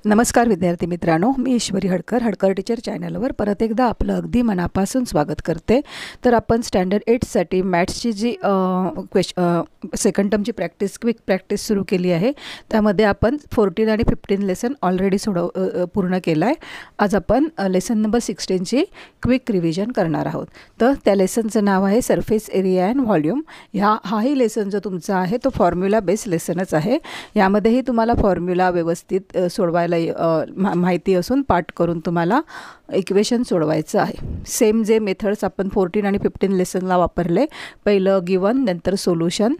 नमस्कार विद्यार्थी मित्रांनो, मी ईश्वरी हडकर टीचर चॅनलवर परत एकदा आपलं अगदी मनापासून स्वागत करते। तर आपण स्टँडर्ड 8साठी मॅथ्सची जी सेकंड टर्मची क्विक प्रॅक्टिस सुरू केली आहे, त्यामध्ये आपण 14 आणि 15 लेसन ऑलरेडी पूर्ण केला आहे। आज आपण लेसन नंबर 16ची क्विक रिव्हिजन करणार आहोत। तर त्या लेसनचं नाव आहे सरफेस एरिया अँड व्हॉल्यूम। हाही लेसन जो तुमचा आहे तो फॉर्म्युला बेस लेसनच आहे। यामध्येही तुम्हाला फॉर्म्युला व्यवस्थित सोडवायला माहिती असून पाठ करून तुम्हाला इक्वेशन सोडवायचं आहे। सेम जे मेथड्स आपण 14 आणि 15 लेसनला वापरले, पहिलं गिवन नंतर सोल्यूशन,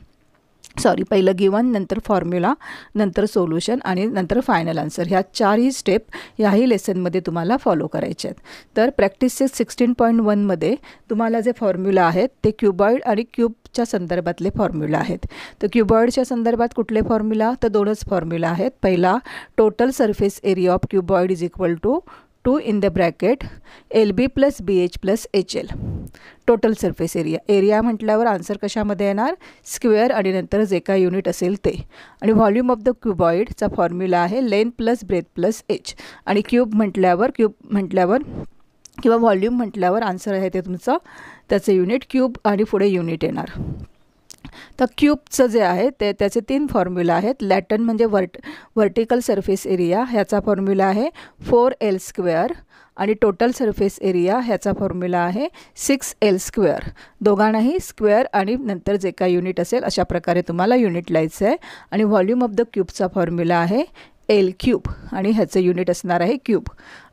पहिलं गिवन नंतर फॉर्म्युला नंतर सोल्यूशन आणि नंतर फायनल आन्सर, ह्या चारही स्टेप याही लेसनमध्ये तुम्हाला फॉलो करायचे आहेत। तर प्रॅक्टिस 16.1 मध्ये तुम्हाला जे फॉर्म्युला आहेत ते क्युबॉइड आणि क्यूबच्या संदर्भातले फॉर्म्युला आहेत। तर क्युबॉइडच्या संदर्भात कुठले फॉर्म्युला, तर दोनच फॉर्म्युला आहेत। पहिला, total surface area of cuboid is equal to 2 in the bracket LB + BH + HL। Total surface area म्हटल्यावर आन्सर कशामध्ये येणार, स्क्वेअर आणि नंतर जे काय युनिट असेल ते। आणि व्हॉल्यूम ऑफ द क्युबॉइडचा फॉर्म्युला आहे लेंथ + ब्रेथ + h। आणि क्यूब म्हटल्यावर किंवा व्हॉल्यूम म्हटल्यावर आन्सर आहे ते तुमचं, त्याचे युनिट क्यूब आणि पुढे युनिट येणार। तर क्यूबचं जे आहे ते त्याचे 3 फॉर्म्युला आहेत। लॅटन म्हणजे व्हर्टिकल सरफेस एरिया, ह्याचा फॉर्म्युला आहे 4L² आणि टोटल सरफेस एरिया ह्याचा फॉर्म्युला आहे 6L²। दोघांनाही स्क्वेअर आणि नंतर जे काही युनिट असेल अशा प्रकारे तुम्हाला युनिट लिहायचं आहे। आणि व्हॉल्यूम ऑफ द क्यूबचा फॉर्म्युला आहे L³ आणि ह्याचे युनिट असणार आहे क्यूब।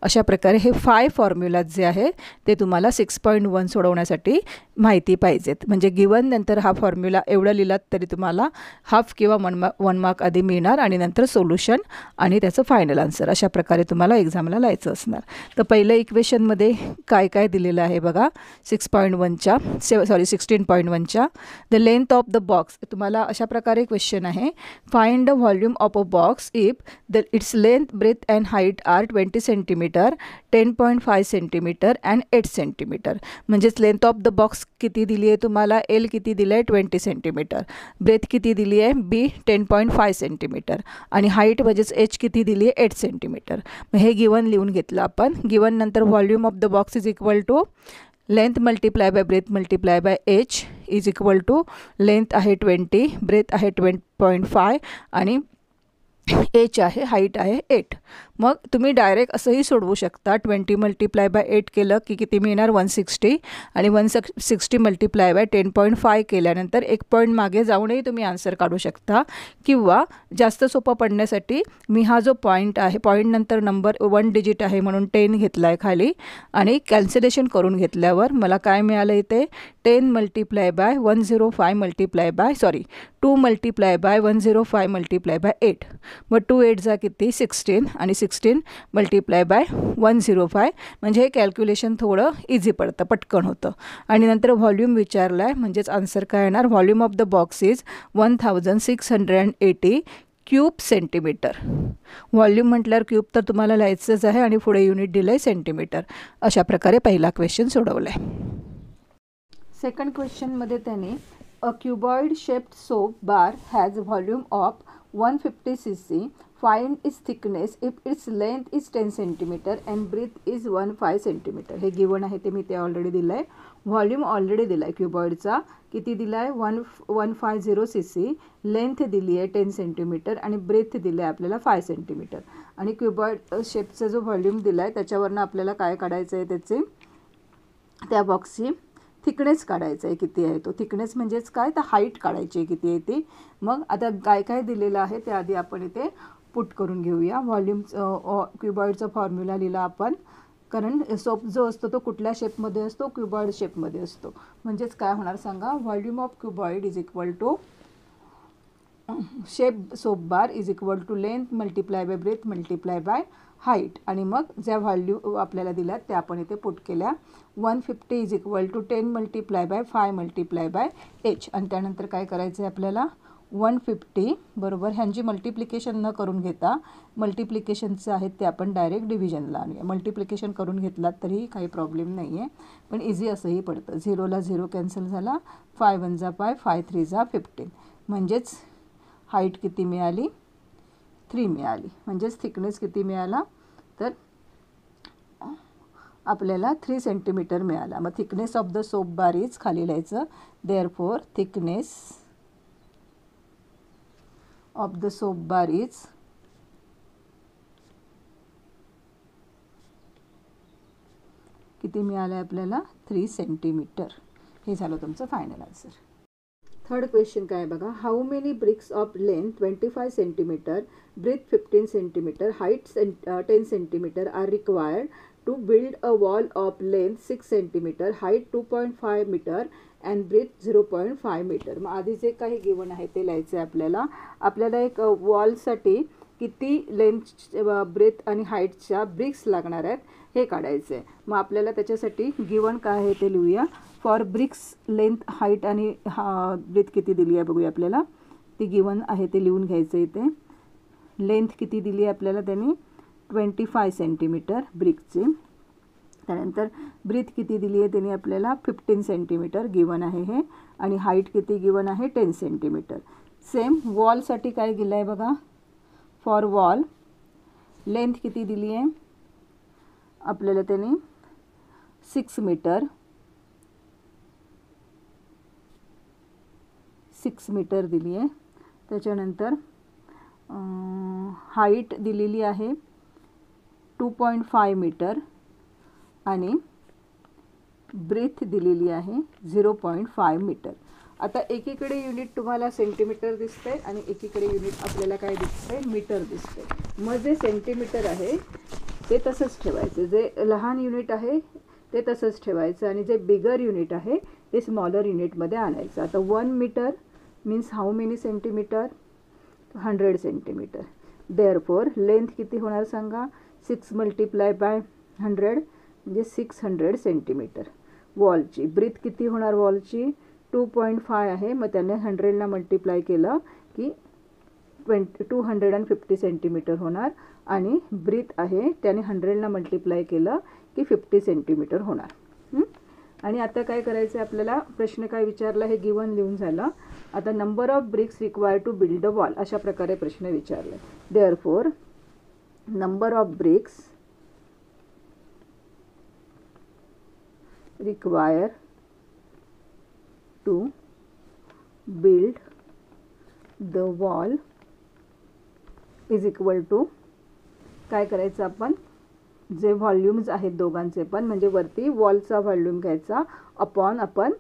अशा प्रकारे हे 5 फॉर्म्युलाज जे आहे ते तुम्हाला 6.1 सोडवण्यासाठी माहिती पाहिजेत। म्हणजे गिवन नंतर हा फॉर्म्युला एवढं लिहिलात तरी तुम्हाला हाफ किंवा 1 मार्क आधी मिळणार आणि नंतर सोल्यूशन आणि त्याचं फायनल आन्सर, अशा प्रकारे तुम्हाला एक्झामला लिहायचं असणार। तर पहिलं इक्वेशनमध्ये काय काय दिलेलं आहे बघा, 16.1च्या the length of the box. तुम्हाला अशा प्रकारे क्वेश्चन आहे, find the volume of a box if its length, breadth and height are 20 centimetre, 10.5 centimetre and 8 centimetre. म्हणजेच लेंथ ऑफ द बॉक्स किती दिली आहे तुम्हाला, L किती दिलं आहे 20 सेंटीमीटर, ब्रेथ किती दिली आहे B 10.5 सेंटीमीटर आणि हाईट म्हणजेच H किती दिली आहे 8 सेंटीमीटर। मग हे गिवन लिहून घेतलं आपण। गिवन नंतर volume of the box is equal to length multiply by breadth multiply by H is equal to length आहे 20, ब्रेथ आहे 20.5 आणि H आहे, हाईट आहे 8। मग तुम्ही डायरेक्ट असंही सोडवू शकता, 20 × 8 केलं की किती मिळणार 160 आणि 160 × 10.5 केल्यानंतर एक पॉईंट मागे जाऊनही तुम्ही आन्सर काढू शकता। किंवा जास्त सोपं पडण्यासाठी मी हा जो पॉईंट आहे, पॉईंट नंतर नंबर 1 डिजिट आहे म्हणून 10 घेतला आहे खाली आणि कॅल्क्युलेशन करून घेतल्यावर मला काय मिळालं इथे 10 × 105 2 × 105 × 8। मग 2 8 जा किती 16 आणि 16 × 105, म्हणजे हे कॅल्क्युलेशन थोडं इझी पडतं, पटकन होतं। आणि नंतर व्हॉल्यूम विचारला आहे, म्हणजेच आन्सर काय येणार, volume of the box is 1680 cube centimetre. Volume म्हटल्यावर क्यूब तर तुम्हाला लिहायचंच आहे आणि पुढे युनिट दिलं आहे सेंटीमीटर। अशा प्रकारे पहिला क्वेश्चन सोडवला आहे। सेकंड क्वेश्चनमध्ये त्याने a cuboid shaped soap bar has volume of 150 cc, find its thickness if its length is 10 cm and breadth is 15 cm। हे गिवन आहे ते मी ते ऑलरेडी दिलं आहे। व्हॉल्यूम ऑलरेडी दिला आहे क्युबॉइडचा, किती दिला आहे 150 cc, लेंथ दिली आहे 10 सेंटीमीटर आणि ब्रेथ दिलं आहे आपल्याला 5 सेंटीमीटर। आणि क्युबॉइड शेपचा जो व्हॉल्यूम दिला आहे त्याच्यावरनं आपल्याला काय काढायचं आहे, त्याचे त्या बॉक्सची थिकनेस काढायचं आहे किती आहे तो। थिकनेस म्हणजेच काय, तर हाईट काढायची आहे किती आहे ती। मग आता काय काय दिलेलं आहे ते आधी आपण इथे पुट करून घेऊया। व्हॉल्यूम क्युबॉइडचा फॉर्म्युला लिहिला आपण, कारण सोप जो असतो तो कुठल्या शेपमध्ये असतो, क्युबॉइड शेपमध्ये असतो। म्हणजेच काय होणार सांगा, volume of cuboid is equal to shape soap bar is equal to length multiply by breadth multiply by height. आणि मग ज्या व्हॅल्यू आपल्याला दिल्यात त्या आपण इथे पुट केल्या। 150 इज इक्वल टू 10 × 5 × H आणि त्यानंतर काय करायचं आहे आपल्याला 150 बरोबर ह्यांची मल्टिप्लिकेशन न करून घेता, मल्टिप्लिकेशनचं आहेत ते आपण डायरेक्ट डिव्हिजनला आणूया। मल्टिप्लिकेशन करून घेतलात तरी काही प्रॉब्लेम नाही आहे, पण इझी असंही पडतं। 0 ला 0 कॅन्सल झाला, 5 1 जा 5, 5 3 जा 15, म्हणजेच हाईट किती मिळाली 3 मिळाली. म्हणजेच थिकनेस किती मिळाला तर आपल्याला 3 सेंटीमीटर मिळाला. मग thickness of the soap bar is खाली लिहायचं therefore thickness of the soap bar is किती मिळालं आपल्याला 3 सेंटीमीटर. हे झालं तुमचं फायनल आन्सर. थर्ड क्वेश्चन काय बघा. How many bricks of length 25 centimetre, breadth 15 centimetre, height 10 centimetre are required to build a wall of length 6 centimetre, height 2.5 metre and breadth 0.5 metre. मग आधी जे काही गिवन आहे ते लिहायचं आहे आपल्याला. आपल्याला एक वॉलसाठी किती लेंथ ब्रेथ आणि हाईटच्या ब्रिक्स लागणार आहेत हे काढायचं आहे. मग आपल्याला त्याच्यासाठी गिवन काय आहे ते लिहूया. फॉर ब्रिक्स लेंथ हाईट आणि ब्रेथ किती दिली आहे बघूया. आपल्याला ती गिवन आहे ते लिहून घ्यायचं इथे. लेंथ किती दिली आहे आपल्याला त्यांनी 25 सेंटीमीटर ब्रिकची. त्यानंतर ब्रीथ किती दिली आहे त्यांनी आपल्याला 15 सेंटीमीटर गिवन आहे हे. आणि हाईट किती गिवन आहे 10 सेंटीमीटर. सेम वॉलसाठी काय दिलं आहे बघा. फॉर वॉल लेंथ किती दिली आहे आपल्याला त्यांनी 6 मीटर दिली आहे. त्याच्यानंतर हाईट दिलेली आहे 2.5 मीटर आणि ब्रेथ दिलेली आहे 0.5 मीटर. आता एकीकडे युनिट तुम्हाला सेंटीमीटर दिसते आणि एकीकडे युनिट आपल्याला काय दिसते मीटर दिसते. मग जे सेंटीमीटर आहे ते तसंच ठेवायचं, जे लहान युनिट आहे ते तसंच ठेवायचं आणि जे बिगर युनिट आहे ते स्मॉलर युनिटमध्ये आणायचं. आता 1 metre means how many centimetre 100 centimetre. Therefore length किती होणार सांगा 6 मल्टिप्लाय बाय 100 म्हणजे 600 सेंटीमीटर वॉलची. ब्रीथ किती होणार वॉलची 2.5 आहे. मग त्याने 100ला मल्टिप्लाय केलं की 250 सेंटीमीटर होणार आणि ब्रीथ आहे त्याने 100ला मल्टिप्लाय केलं की 50 सेंटीमीटर होणार. आणि आता काय करायचं आहे आपल्याला. प्रश्न काय विचारला हे गिवन लिहून झालं. आता number of bricks require to build a wall अशा प्रकारे प्रश्न विचारले. Therefore number of bricks require to build the wall is equal to काय करायचं आपण जे व्हॉल्यूम्स आहेत दोघांचे पण म्हणजे वरती वॉलचा व्हॉल्यूम घ्यायचा अपॉन आपण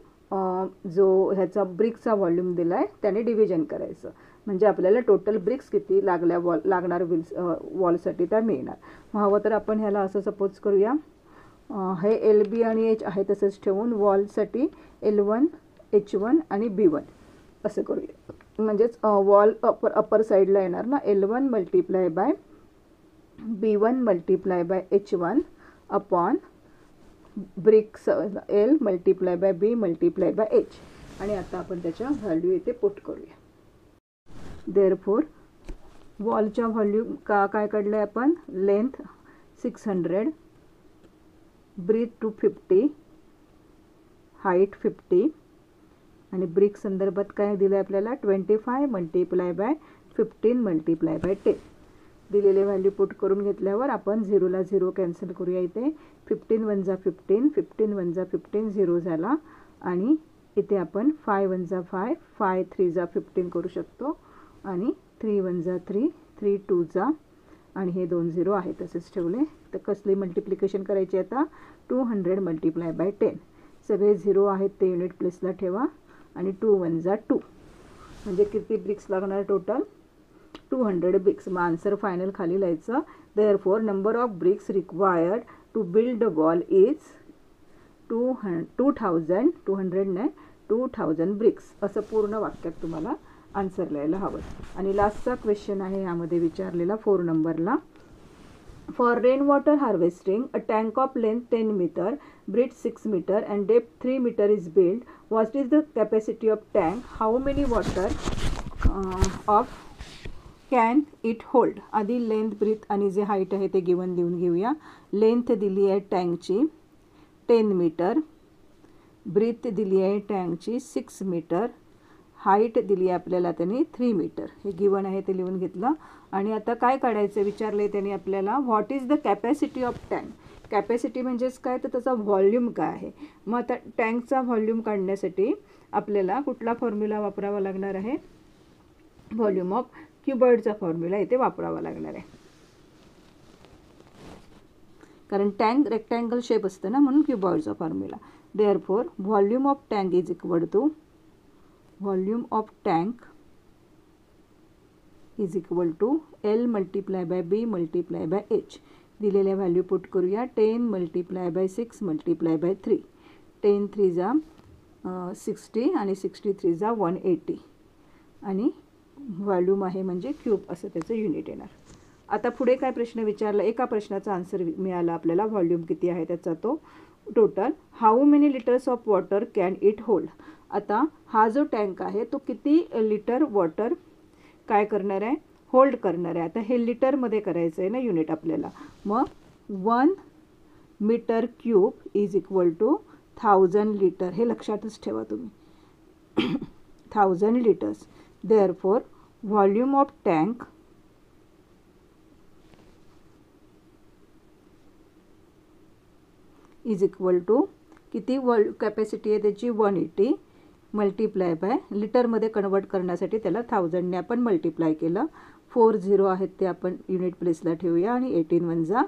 जो ह्याचा ब्रिक्सचा व्हॉल्यूम दिला आहे त्याने डिव्हिजन करायचं. म्हणजे आपल्याला टोटल ब्रिक्स किती लागणार वॉलसाठी त्या मिळणार. मग हवं तर आपण ह्याला असं सपोज करूया. हे LB आणि H आहे तसंच ठेवून वॉलसाठी L1 H1 आणि B1 असं करूया. म्हणजेच वॉल अपर साईडला येणार ना L1 multiply by B1 multiply by H1 upon bricks L multiply by B multiply by H. आणि आता आपण त्याच्या व्हॅल्यू इथे पुट करूया. देअरफॉर वॉलच्या व्हॉल्यूम काय काढलं आहे आपण लेंथ 600, ब्रीथ 250, हाईट 50 आणि ब्रिक संदर्भात काय दिलं आहे आपल्याला 25 मल्टिप्लाय बाय 15 मल्टिप्लाय बाय 10. दिलेले व्हॅल्यू पुट करून घेतल्यावर आपण 0ला 0 कॅन्सल करूया. इथे 15 1 जा 15, 15 1 जा 15 0 झाला आणि इथे आपण 5 1 जा 5, 5 3 जा 15 करू शकतो आणि 3 1 जा 3, 3 2 जा आणि हे 2 0 आहे तसेच ठेवले. तर कसली मल्टिप्लिकेशन करायची आता 200 मल्टिप्लाय बाय 10. सगळे 0 आहेत ते युनिट प्लेसला ठेवा आणि 2 1 जा 2 म्हणजे किती ब्रिक्स लागणार टोटल 200 ब्रिक्स. मग आन्सर फायनल खाली लिहायचं. Therefore number of bricks required to build a wall is 2000 bricks. असं पूर्ण वाक्यात तुम्हाला आन्सर लिहायला हवं. आणि लास्टचा क्वेश्चन आहे यामध्ये विचारलेला 4 नंबरला. For rain water harvesting a tank of length 10 metre, breadth 6 metre and depth 3 metre is build. What is the capacity of tank? How many water of can it hold? आधी length breadth आणि जे height आहे ते given लिहून घेऊया. Length दिली आहे टँकची 10 metre, breath दिली आहे टँकची 6 मीटर, हाईट दिली आहे आपल्याला त्यांनी 3 मीटर, हे गिवन आहे ते लिहून घेतलं. आणि आता काय काढायचं विचारलं त्यांनी आपल्याला, what is the capacity of tank. Capacity म्हणजेच काय, तर त्याचा व्हॉल्यूम काय आहे. मग आता टँकचा व्हॉल्यूम काढण्यासाठी आपल्याला कुठला फॉर्म्युला वापरावा लागणार आहे, व्हॉल्यूम ऑफ क्युबॉइडचा फॉर्म्युला इथे वापरावा लागणार आहे. कारण टँक रेक्टँगल शेप असतं ना, म्हणून क्युबॉइडचा formula. Therefore volume of tank is equal to L multiply by B multiply by H. दिलेल्या व्हॅल्यू पुट करूया. 10 मल्टिप्लाय बाय 6 मल्टिप्लाय बाय 3. 10 3 जा 60 आणि 63 जा 180 आणि व्हॉल्यूम आहे म्हणजे क्यूब असं त्याचं युनिट येणार. आता पुढे काय प्रश्न विचारला, एका प्रश्नाचा आन्सर मिळाला आपल्याला, व्हॉल्यूम किती आहे त्याचा तो total. How many litres of water can it hold. आता हा जो टँक आहे तो किती लिटर वॉटर काय करणार आहे, होल्ड करणार आहे. आता हे लिटरमध्ये करायचं आहे ना युनिट आपल्याला. मग 1 metre cube is equal to 1000 litre, हे लक्षातच ठेवा तुम्ही. 1000 litres. Therefore volume of tank is equal to किती कॅपॅसिटी आहे त्याची 180 मल्टिप्लाय बाय, लिटरमध्ये कन्वर्ट करण्यासाठी त्याला 1000ने आपण मल्टिप्लाय केलं. 4 0 आहेत ते आपण युनिट प्लेसला ठेवूया आणि 18 1 जा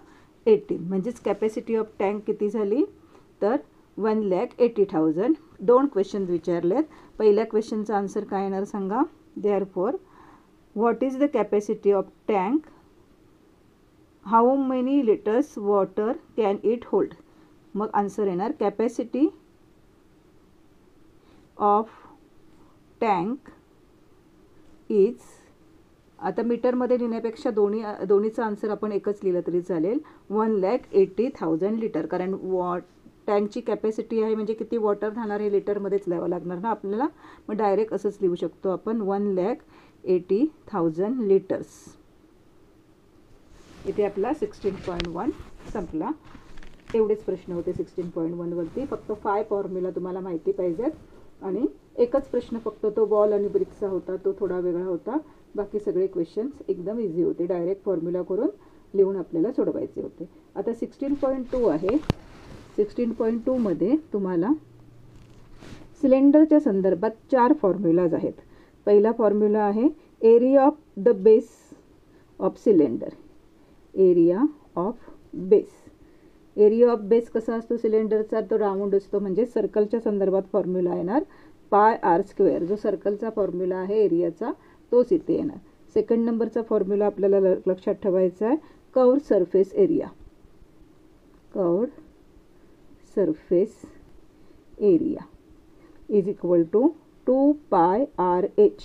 18. म्हणजेच कॅपॅसिटी ऑफ टँक किती झाली तर 1,80,000. 2 क्वेश्चन विचारलेत. पहिल्या क्वेश्चनचा आन्सर काय येणार सांगा. Therefore what is the capacity of tank, how many litres water can it hold. मग आन्सर येणार कॅपॅसिटी ऑफ टँक इज, आता मीटरमध्ये लिहिण्यापेक्षा दोन्हीचा आन्सर आपण एकच लिहिलं तरी चालेल, 1,80,000 लिटर. कारण टँकची कॅपॅसिटी आहे म्हणजे किती वॉटर राहणार हे लिटरमध्येच लिहावं लागणार ना आपल्याला. मग डायरेक्ट असंच लिहू शकतो आपण 1,80,000 लिटर्स. इथे आपला 16.1 संपला. एवढेच प्रश्न होते 16.1 वरती. फक्त 5 फॉर्म्युला तुम्हाला माहिती पाहिजेत आणि एकच प्रश्न फक्त तो बॉल आणि ब्रिकचा होता, तो थोडा वेगळा होता. बाकी सगळे क्वेश्चन्स एकदम इझी होते, डायरेक्ट फॉर्म्युला करून लिहून आपल्याला सोडवायचे होते. आता 16.2 आहे. 16.2 मध्ये तुम्हाला सिलेंडरच्या संदर्भात 4 फॉर्म्युलाज आहेत. पहिला फॉर्म्युला आहे area of the base of cylinder. Area of base. Area of base कसा असतो सिलेंडरचा, तो राऊंड असतो, म्हणजे सर्कलच्या संदर्भात फॉर्म्युला येणार πr². जो सर्कलचा फॉर्म्युला आहे एरियाचा तोच इथे येणार. सेकंड नंबरचा फॉर्म्युला आपल्याला लक्षात ठेवायचा आहे curved surface area. Curved surface area is equal to 2πrh.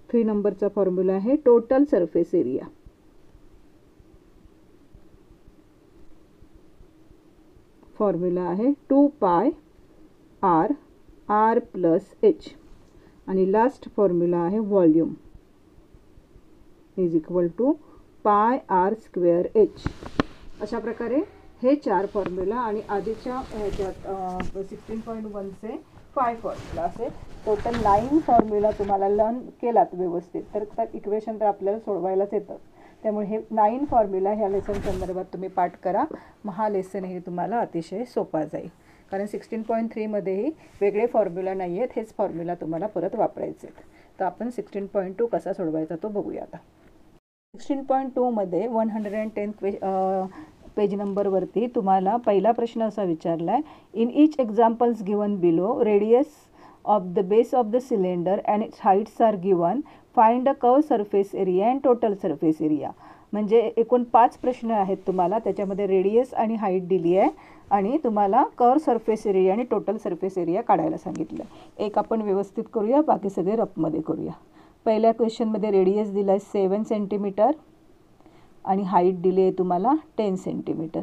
3 नंबरचा फॉर्म्युला आहे टोटल सरफेस एरिया. फॉर्म्युला आहे 2πr r प्लस h. आणि लास्ट फॉर्म्युला आहे volume is equal to πr²h. अशा प्रकारे हे 4 फॉर्म्युला आणि आधीच्या ह्याच्यात 16.1चे 5 फॉर्म्युला असे टोटल 9 फॉर्म्युला तुम्हाला लर्न केलात व्यवस्थित तर इक्वेशन तर आपल्याला सोडवायलाच येतं. त्यामुळे हे 9 फॉर्म्युला ह्या लेसन संदर्भात तुम्ही पाठ करा. मग हा लेसन हे तुम्हाला अतिशय सोपा जाईल. कारण 16.3 मध्येही वेगळे फॉर्म्युला नाही आहेत, हेच फॉर्म्युला तुम्हाला परत वापरायचे आहेत. तर आपण 16.2 कसा सोडवायचा तो बघूया आता. 16.2 मध्ये 110 पेज नंबरवरती तुम्हाला पहिला प्रश्न असा विचारला आहे, in each examples given below radius of the base of the cylinder and its heights are given, find a curve surface area and total surface area. म्हणजे एकूण 5 प्रश्न आहेत तुम्हाला, त्याच्यामध्ये रेडियस आणि हाईट दिली आहे आणि तुम्हाला कर्व सरफेस एरिया आणि टोटल सरफेस एरिया काढायला सांगितलं. एक आपण व्यवस्थित करूया, बाकी सगळे रफमध्ये करूया. पहिल्या क्वेश्चनमध्ये रेडियस दिला आहे 7 सेंटीमीटर आणि हाईट दिली आहे तुम्हाला 10 सेंटीमीटर.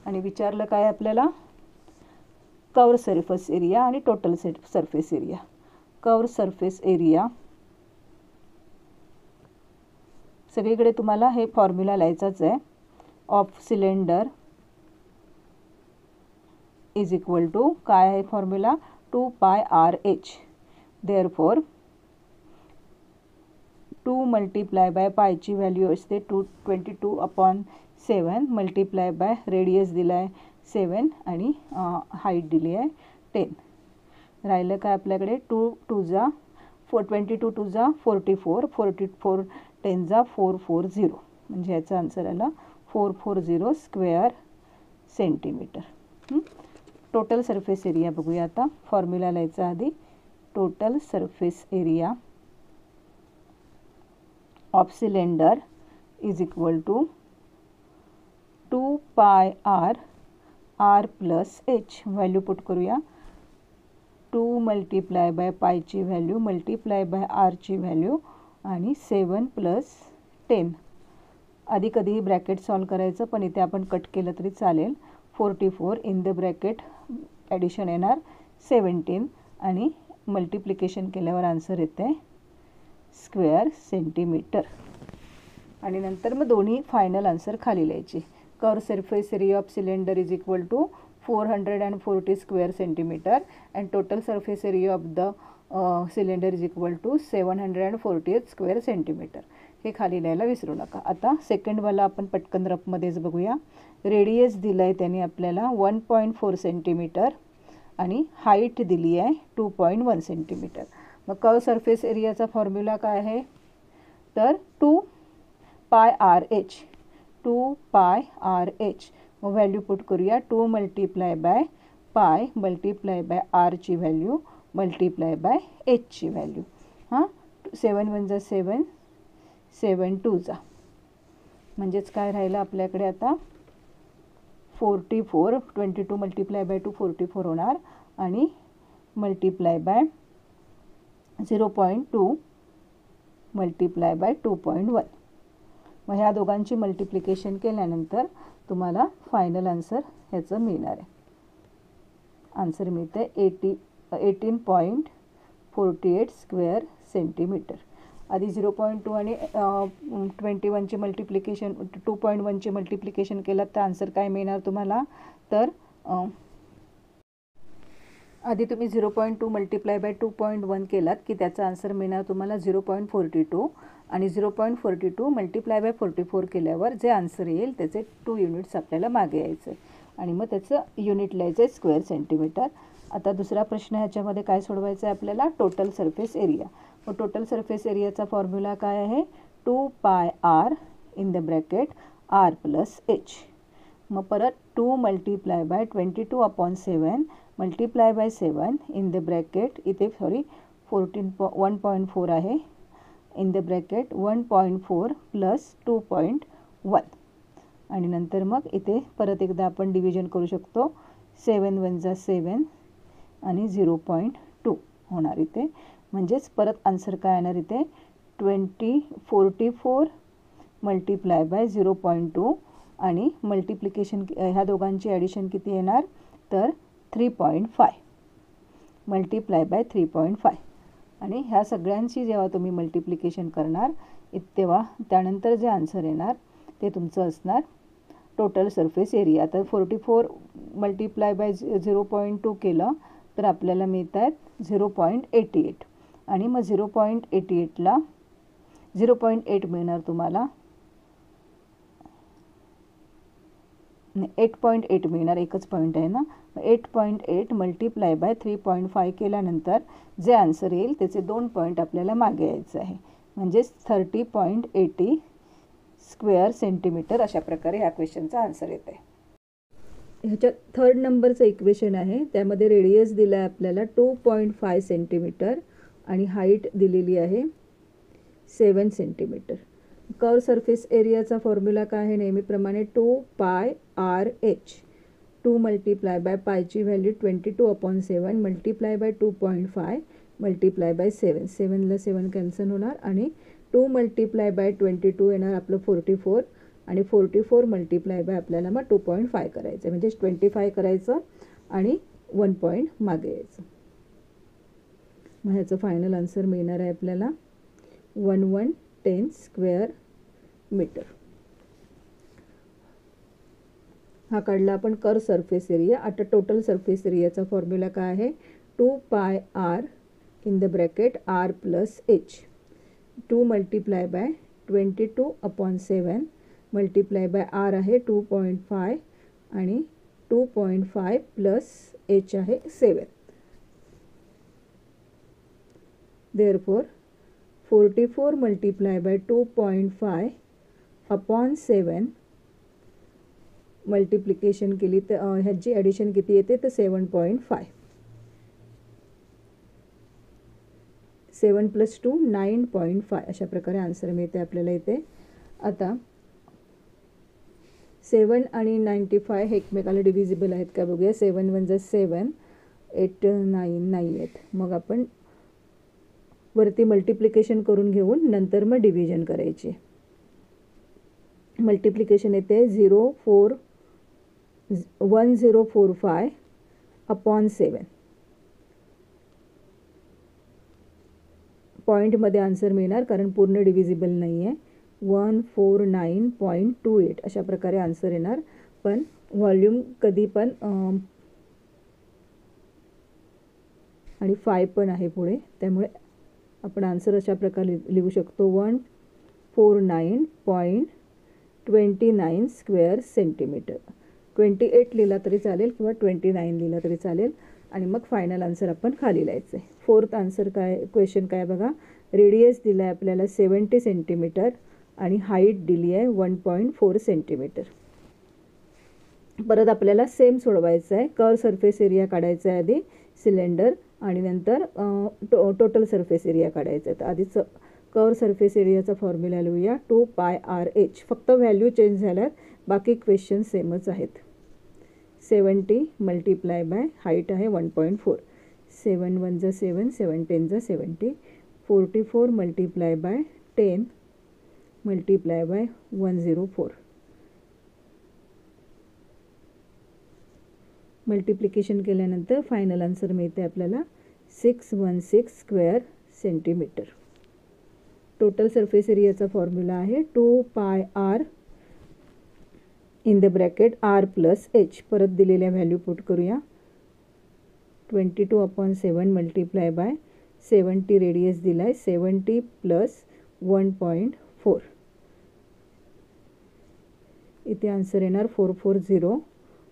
आणि विचारलं काय आपल्याला कर्व सरफेस एरिया आणि total surface area. Curve surface area सगळीकडे तुम्हाला हे फॉर्म्युला लिहायचाच आहे. Of cylinder is equal to काय आहे formula 2πrh. Therefore 2 multiply by पायची व्हॅल्यू असते 22/7 मल्टिप्लाय बाय रेडियस दिला आहे 7 आणि हाईट दिली आहे 10. राहिलं काय आपल्याकडे 2 2 जा 22 2 जा 44 44 10 जा 440 म्हणजे याचा आन्सर आला 440 square centimetre. Total surface area बघूया आता. फॉर्म्युला लिहायचा आधी. Total surface area of cylinder is equal to 2 pi r r plus h. Value put करूया. 2 मल्टिप्लाय बाय पायची व्हॅल्यू मल्टिप्लाय बाय आरची व्हॅल्यू आणि 7 प्लस 10. आधी कधीही ब्रॅकेट सॉल्व करायचं, पण इथे आपण कट केलं तरी चालेल. 44 इन द ब्रॅकेट ॲडिशन येणार 17 आणि मल्टिप्लिकेशन केल्यावर आन्सर येते स्क्वेअर सेंटीमीटर. आणि नंतर मग दोन्ही फायनल आन्सर खाली लिहायची. Curve surface area of cylinder is equal to 440 square centimetre and total surface area of the cylinder is equal to 748 square centimetre. हे खाली लिहायला विसरू नका. आता सेकंडवाला आपण पटकन रफमध्येच बघूया. रेडियस दिला आहे त्याने आपल्याला 1.4 सेंटीमीटर आणि हाईट दिली आहे 2.1 सेंटीमीटर. मग कर्व सरफेस एरियाचा फॉर्म्युला काय आहे तर 2 pi R H. 2 pi R H. मग व्हॅल्यू पुट करूया. 2 multiply by pi multiply by आरची व्हॅल्यू मल्टिप्लाय बाय एचची व्हॅल्यू. 7 1 जा 7 7 2 जा म्हणजेच काय राहिलं आपल्याकडे आता 44. 22 मल्टिप्लाय बाय 2 44 होणार आणि मल्टिप्लाय बाय 0.2 मल्टिप्लाय बाय 2.1. मग ह्या दोघांची मल्टिप्लिकेशन केल्यानंतर तुम्हाला फायनल आन्सर ह्याचं मिळणार आहे. आन्सर मिळते 18.48 स्क्वेअर सेंटीमीटर. आधी 0.2 आणि 21ची मल्टिप्लिकेशन 2.1ची मल्टिप्लिकेशन केलं तर आन्सर काय मिळणार तुम्हाला तर आधी तुम्ही 0.2 मल्टिप्लाय बाय 2.1 केलात की त्याचा आन्सर मिळणार तुम्हाला 0.42 आणि 0.42 मल्टिप्लाय बाय 44 केल्यावर जे आन्सर येईल त्याचे 2 युनिट्स आपल्याला मागे यायचं आणि मग त्याचं युनिट लिहायचं स्क्वेअर सेंटीमीटर. आता दुसरा प्रश्न ह्याच्यामध्ये काय सोडवायचा आहे आपल्याला टोटल सरफेस एरिया. मग टोटल सरफेस एरियाचा फॉर्म्युला काय आहे 2 pi R in the bracket R plus h. मग परत 2 multiply by 22/7 multiply by 7 in the bracket इथे 1.4 आहे इन द ब्रॅकेट 1.4 प्लस 2.1 आणि नंतर मग इथे परत एकदा आपण डिव्हिजन करू शकतो. 7 1 जा 7 आणि 0.2 होणार इथे. म्हणजेच परत आन्सर काय येणार इथे 44 मल्टिप्लाय बाय 0.2 आणि मल्टिप्लिकेशन ह्या दोघांची ॲडिशन किती येणार तर 3.5 मल्टिप्लाय बाय 3.5 आणि ह्या सगळ्यांची जेव्हा तुम्ही मल्टिप्लिकेशन करणार तेव्हा त्यानंतर जे आन्सर येणार ते तुमचं असणार टोटल सरफेस एरिया. तर 44 मल्टिप्लाय बाय 0.2 केलं तर आपल्याला मिळत आहेत 0.88 आणि मग 0.88ला 0.8 मिळणार तुम्हाला 8.8 मिळणार. एकच पॉईंट आहे ना. 8.8 मल्टिप्लाय बाय 3.5 केल्यानंतर जे आन्सर येईल त्याचे 2 पॉईंट आपल्याला मागे यायचं आहे म्हणजेच 30.80 स्क्वेअर सेंटीमीटर. अशा प्रकारे ह्या क्वेश्चनचा आन्सर येत आहे. ह्याच्यात 3rd नंबरचं इक्वेशन आहे त्यामध्ये रेडियस दिला आहे आपल्याला 2.5 सेंटीमीटर आणि हाईट दिलेली आहे 7 सेंटीमीटर. कर्व सरफेस एरियाचा फॉर्म्युला काय आहे नेहमीप्रमाणे 2 pi R H. 2 multiply by पायची value 22/7 multiply by 2.5 multiply by 7. 7ला 7 कॅन्सल होणार आणि 2 मल्टिप्लाय बाय 22 येणार आपलं 44 आणि 44 मल्टिप्लाय बाय आपल्याला मग 2.5 करायचं म्हणजे 25 करायचं आणि 1 पॉईंट मागे यायचं. मग ह्याचं फायनल आन्सर मिळणार आहे आपल्याला 1110 स्क्वेअर मीटर. हा काढला आपण कर्व सरफेस एरिया. आता टोटल सरफेस एरियाचा फॉर्म्युला काय आहे 2 pi R in the bracket R plus h. 2 multiply by 22/7 multiply by r आहे 2.5 आणि 2.5 प्लस एच आहे 7. देअरफॉर 44 मल्टिप्लाय बाय 2.5/7 मल्टिप्लिकेशन केली तर ह्याची ॲडिशन किती येते तर 7.5. 7 + 2 9.5 अशा प्रकारे आन्सर मिळते आपल्याला इथे. आता 7 आणि 95 हे एकमेकाला डिव्हिजिबल आहेत का बघूया. 7 × 7 8 9 नाही आहेत. मग आपण वरती मल्टिप्लिकेशन करून घेऊन नंतर मग डिव्हिजन करायची. मल्टिप्लिकेशन येते 1045/7 पॉईंटमध्ये आन्सर मिळणार कारण पूर्ण डिव्हिजिबल नाही आहे. 149.28 अशा प्रकारे आन्सर येणार. पण व्हॉल्यूम कधी पण आणि 5 पण आहे पुढे, त्यामुळे आपण आन्सर अशा प्रकारे लिहू शकतो 149.29 स्क्वेअर सेंटीमीटर. 28 लिहिला तरी चालेल किंवा 29 लिहिला तरी चालेल. आणि मग फायनल आन्सर आपण खाली लिहायचं आहे. फोर्थ आन्सर काय, क्वेश्चन काय बघा. रेडियस दिला आहे आपल्याला 70 सेंटीमीटर आणि हाईट दिली आहे 1.4 सेंटीमीटर. परत आपल्याला सेम सोडवायचं आहे. कर्व सरफेस एरिया काढायचा आहे आधी सिलेंडर आणि नंतर टोटल सरफेस एरिया काढायचा आहे. तर आधीच कर्व सरफेस एरियाचा फॉर्म्युला लिहूया 2πRh. फक्त व्हॅल्यू चेंज झाल्यात, बाकी क्वेश्चन सेमच आहेत. 70 मल्टिप्लाय बाय हाईट आहे 1.4. 7 × 1 = 7, 7 × 10 = 70. 44 multiply by 10 multiply by 104. Multiplication केल्यानंतर फायनल आन्सर मिळते आपल्याला 616 स्क्वेअर सेंटीमीटर. टोटल सरफेस एरियाचा फॉर्म्युला आहे 2πR in the bracket R + H. परत दिलेल्या व्हॅल्यू पुट करूया. 22/7 मल्टिप्लाय बाय 70 रेडियस दिला आहे 70 + 1.4. इथे आन्सर येणार 440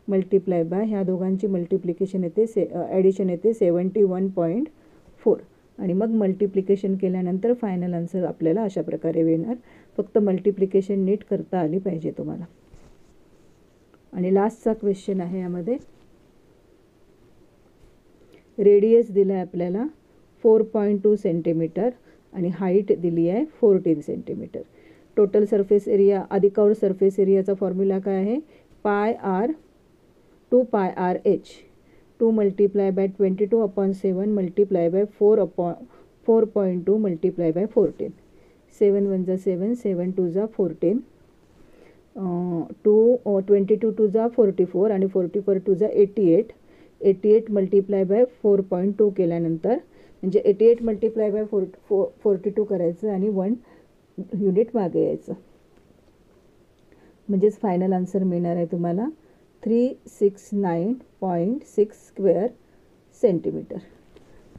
मल्टिप्लाय बाय ह्या दोघांची मल्टिप्लिकेशन येते ॲडिशन येते 71.4 आणि मग मल्टिप्लिकेशन केल्यानंतर फायनल आन्सर आपल्याला अशा प्रकारे येणार. फक्त मल्टिप्लिकेशन नीट करता आली पाहिजे तुम्हाला. आणि लास्टचा क्वेश्चन आहे यामध्ये. रेडियस दिला आहे आपल्याला 4.2 सेंटीमीटर आणि हाईट दिली आहे 14 सेंटीमीटर. टोटल सरफेस एरिया आधी कर्व सरफेस एरियाचा फॉर्म्युला काय आहे πR 2πRh. 2 multiply by 22/7 multiply by 4.2 multiply by 14. 7 × 1 = 7, 7 × 2 = 14. 22 × 2 = 44 आणि 44 × 2 = 88. 88 मल्टिप्लाय बाय 4.2 केल्यानंतर म्हणजे 88 मल्टिप्लाय बाय 42 करायचं आणि 1 युनिट मागे यायचं. म्हणजेच फायनल आन्सर मिळणार आहे तुम्हाला 369.6 स्क्वेअर सेंटीमीटर.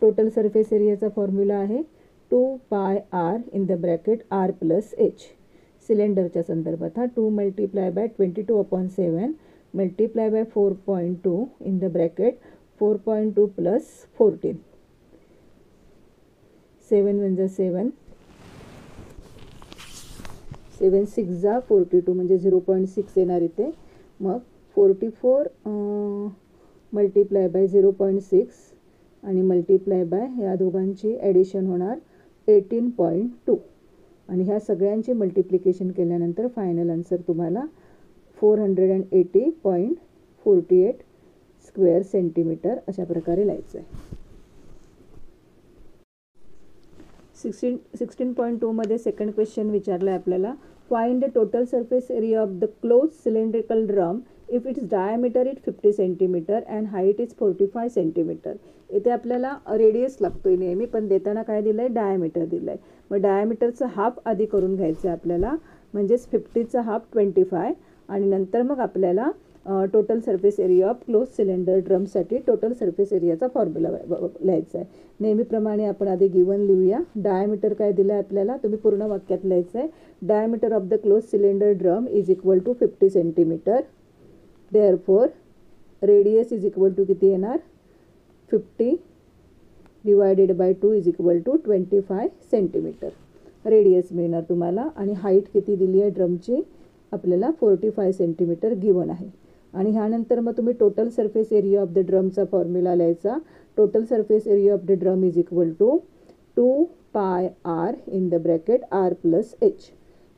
टोटल सरफेस एरियाचा फॉर्म्युला आहे 2πR in the bracket R + H. सिलेंडरच्या संदर्भात 2 multiply by 22/7 multiply by 4.2 in the bracket 4.2 + 14. 7 × 1 = 7, 7 × 6 = 42 म्हणजे 0.6 येणार इथे. मग 44 मल्टिप्लाय बाय 0.6 आणि मल्टिप्लाय बाय ह्या दोघांची ॲडिशन होणार 18.2 आणि ह्या सगळ्यांची मल्टिप्लिकेशन केल्यानंतर फायनल आन्सर तुम्हाला 480.48 स्क्वेअर सेंटीमीटर अशा प्रकारे लिहायचं आहे. 16.2 मध्ये सेकंड क्वेश्चन विचारला आहे आपल्याला. Find the total surface area of the close cylindrical drum if its diameter is 50 centimetre and height is 45 centimetre. इथे आपल्याला रेडियस लागतोय नेहमी, पण देताना काय दिलं आहे डायमीटर दिलं आहे. मग डायमीटरचं हाफ आधी करून घ्यायचं आहे आपल्याला, म्हणजेच 50चा हाफ 25 आणि नंतर मग आपल्याला total surface area of close cylinder ड्रमसाठी टोटल सरफेस एरियाचा फॉर्म्युला लिहायचा आहे. नेहमीप्रमाणे आपण आधी गिवन लिहूया. डायमीटर काय दिलं आहे आपल्याला, तुम्ही पूर्ण वाक्यात लिहायचं आहे. Diameter of the close cylinder drum is equal to 50 centimetre. Therefore radius is equal to किती येणार, 50 divided by 2 is equal to 25 centimetre radius मिळणार तुम्हाला. आणि हाईट किती दिली आहे ड्रमची आपल्याला, 45 सेंटीमीटर गिवन आहे. आणि ह्यानंतर मग तुम्ही total surface area of the ड्रमचा फॉर्म्युला लिहायचा. Total surface area of the drum is equal to 2 pi R in the bracket R plus H.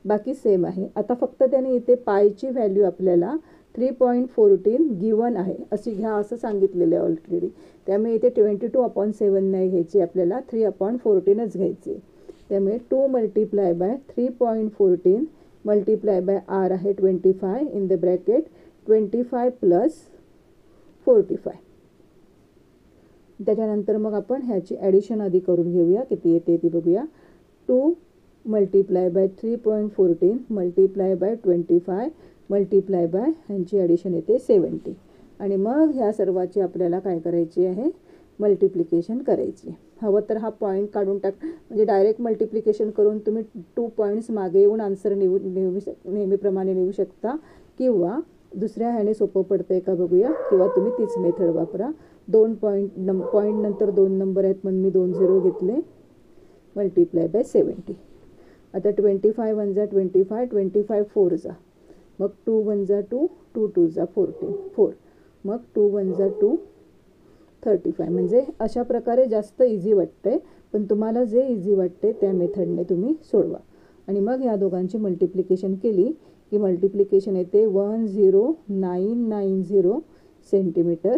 बाकी सेम आहे. आता फक्त त्याने इथे पायची व्हॅल्यू आपल्याला 3.14 गिवन आहे अशी घ्या असं सांगितलेलं आहे ऑलरेडी. त्यामुळे इथे 22/7 नाही घ्यायची, आपल्याला 3/14च घ्यायची. त्यामुळे 2 multiply by 3.14 multiply by r आहे 25 इन द ब्रॅकेट 25 प्लस 45. त्याच्यानंतर मग आपण ह्याची ॲडिशन आधी करून घेऊया, किती येते ती बघूया. 2 multiply by 3.14 multiply bye 25 multiply by ह्यांची ॲडिशन येते 70. आणि मग ह्या सर्वाची आपल्याला काय करायची आहे, मल्टिप्लिकेशन करायची. हवं तर हा पॉईंट काढून टाक, म्हणजे डायरेक्ट मल्टिप्लिकेशन करून तुम्ही 2 पॉईंट्स मागे येऊन आन्सर नेहमीप्रमाणे लिहू शकता. किंवा दुसऱ्या ह्याने सोपं पडतं आहे का बघूया, किंवा तुम्ही तीच मेथड वापरा. 2 पॉईंट नंतर 2 नंबर आहेत म्हणून मी 2 0 घेतले मल्टिप्लाय बाय 70. आता 25 1 जा 25, 25 4 जा, मग 2 1 जा 2, 2 2 जा 14 4, मग 2 1 जा 2 35. म्हणजे अशा प्रकारे जास्त इझी वाटतंय, पण तुम्हाला जे इझी वाटते त्या मेथडने तुम्ही सोडवा. आणि मग या दोघांची मल्टिप्लिकेशन केली की मल्टिप्लिकेशन येते 10990 सेंटीमीटर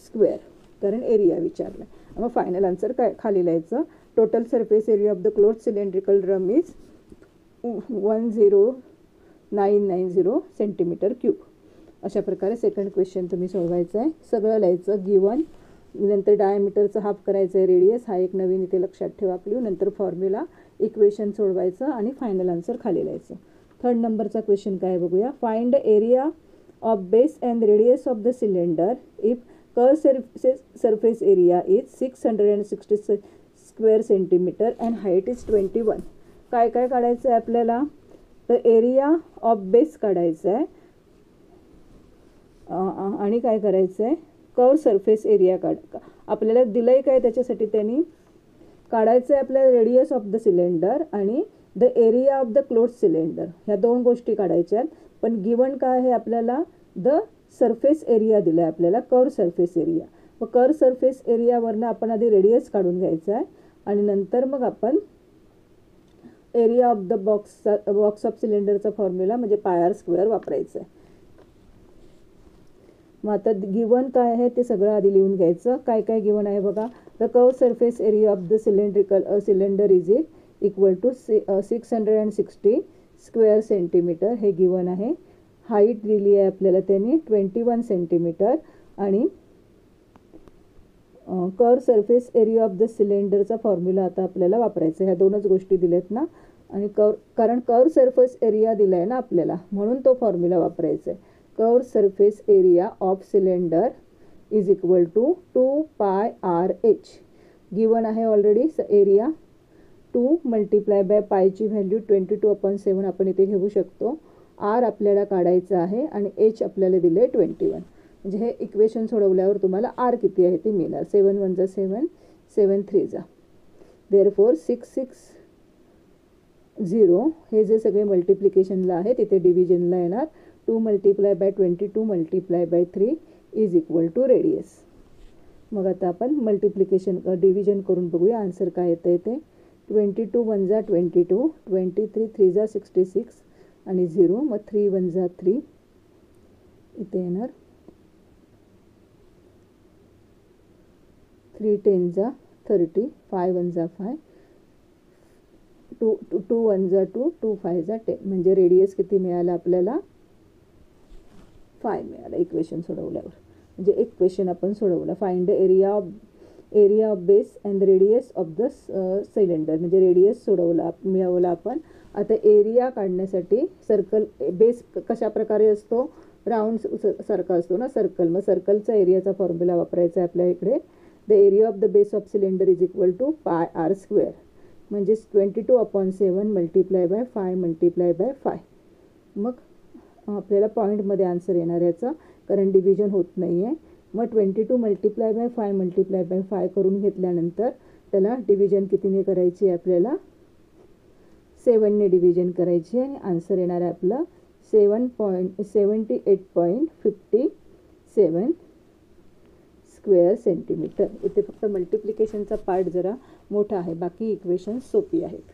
स्क्वेअर, कारण एरिया विचारला. मग फायनल आन्सर काय खाली लिहायचं. Total surface area of the close cylindrical drum is 10990 centimetre cube. अशा प्रकारे सेकंड क्वेश्चन तुम्ही सोडवायचं आहे. सगळं लिहायचं गिवन, नंतर डायमीटरचं हाफ करायचं आहे रेडियस, हा एक नवीन इथे लक्षात ठेवा क्ल्यू. नंतर फॉर्म्युला इक्वेशन सोडवायचं आणि फायनल आन्सर खाली लिहायचं. थर्ड नंबरचा क्वेश्चन काय बघूया. Find area of base and radius of the cylinder if curve surface area is 660 square centimetre and height is 21. काय काय काढायचं आहे आपल्याला, तर एरिया ऑफ बेस काढायचं आहे आणि काय करायचं आहे, कर्व सरफेस एरिया आपल्याला दिलं आहे काय त्याच्यासाठी त्यांनी काढायचं आहे आपल्याला रेडियस ऑफ द सिलेंडर आणि the area of the close cylinder, ह्या 2 गोष्टी काढायच्या आहेत. पण गिवन काय आहे आपल्याला, द सरफेस एरिया दिला आहे आपल्याला, कर्व सरफेस एरिया. मग कर्व सरफेस एरियावरनं आपण आधी रेडियस काढून घ्यायचा आहे आणि नंतर मग आपण area of the box of सिलेंडरचा फॉर्म्युला म्हणजे पाय आर स्क्वेअर वापरायचं आहे. मग आता गिवन काय आहे ते सगळं आधी लिहून घ्यायचं. काय काय गिवन आहे बघा. The curve surface area of the cylinder is equal to 660 square centimetre हे गिवन आहे. हाईट दिली आहे आपल्याला त्यांनी 21 सेंटीमीटर आणि curve surface area of the सिलेंडरचा फॉर्म्युला आता आपल्याला वापरायचा. ह्या 2च गोष्टी दिल्यात ना, आणि कारण कर्व सरफेस एरिया दिला आहे ना आपल्याला, म्हणून तो फॉर्म्युला वापरायचा आहे. Curve surface area of cylinder is equal to 2 pi R H given आहे ऑलरेडी. एरिया 2 मल्टिप्लाय बाय पायची व्हॅल्यू 22/7 आपण इथे घेऊ शकतो. आर आपल्याला काढायचं आहे आणि एच आपल्याला दिलं आहे 21. म्हणजे हे इक्वेशन सोडवल्यावर तुम्हाला आर किती आहे ते मिळणार. 7 1 जा 7, 7 3 जा. देअरफॉर 660 हे जे सगळे मल्टिप्लिकेशनला आहे तिथे डिव्हिजनला येणार. 2 multiply by 22 multiply by 3 is equal to radius. मग आता आपण मल्टिप्लिकेशन डिव्हिजन करून बघूया आन्सर काय येतं आहे ते. 22 1 जा 22, 23 3 जा 66 आणि 0, मग 3 1 जा 3 इथे येणार. 3 10 जा 30, 5 1 जा 5, 2 1 जा 2, 2 5 जा 10. म्हणजे रेडियस किती मिळाला आपल्याला, 5 मिळाला इक्वेशन सोडवल्यावर. म्हणजे एक क्वेश्चन आपण सोडवला. Find the area of base and radius of the cylinder, म्हणजे रेडियस मिळवला आपण आता एरिया काढण्यासाठी सर्कल बेस कशा प्रकारे असतो, राऊंड सारखा असतो ना सर्कल, मग सर्कलचा एरियाचा फॉर्म्युला वापरायचा आहे आपल्या इकडे. The area of the base of cylinder is equal to pi r square, म्हणजेच 22/7 मल्टिप्लाय बाय 5 मल्टिप्लाय बाय 5. मग आपल्याला पॉईंटमध्ये आन्सर येणार याचा, कारण डिव्हिजन होत नाही आहे. मग 22 मल्टिप्लाय बाय 5 मल्टिप्लाय बाय 5 करून घेतल्यानंतर त्याला डिव्हिजन कितीने करायची आहे आपल्याला, 7ने डिव्हिजन करायची आहे. आणि आन्सर येणार आहे आपलं 78.57 स्क्वेअर सेंटीमीटर. इथे फक्त मल्टिप्लिकेशनचा पार्ट जरा मोठा आहे, बाकी इक्वेशन सोपी आहेत.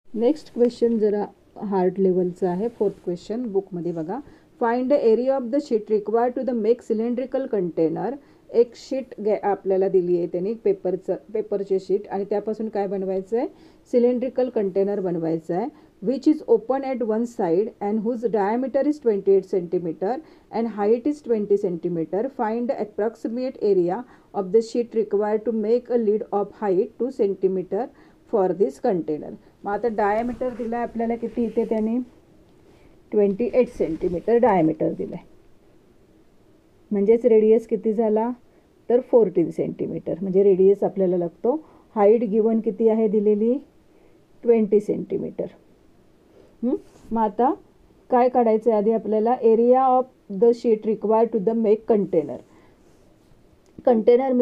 नेक्स्ट क्वेश्चन जरा हार्ड लेवलचा आहे. 4th क्वेश्चन बुकमध्ये बघा. Find the area of the sheet required to the make cylindrical container. एक शीट आपल्याला दिली आहे त्यांनी, पेपरचे शीट, आणि त्यापासून काय बनवायचं आहे, सिलेंड्रिकल कंटेनर बनवायचं आहे. Which is open at one side and whose diameter is 28 centimetre and height is 20 centimetre. Find the approximate area of the sheet required to make a lid of height 2 centimetre for this container. मग आता diameter दिला आहे आपल्याला किती, इथे त्यांनी 28 centimetre diameter दिलं आहे, म्हणजेच रेडियस किती झाला तर 14 सेंटीमीटर, म्हणजे रेडियस आपल्याला लागतो. हाईट गिवन किती आहे दिलेली 20 सेंटीमीटर. मग आता काय काढायचं आहे आधी आपल्याला, area of the sheet required to the make container. Container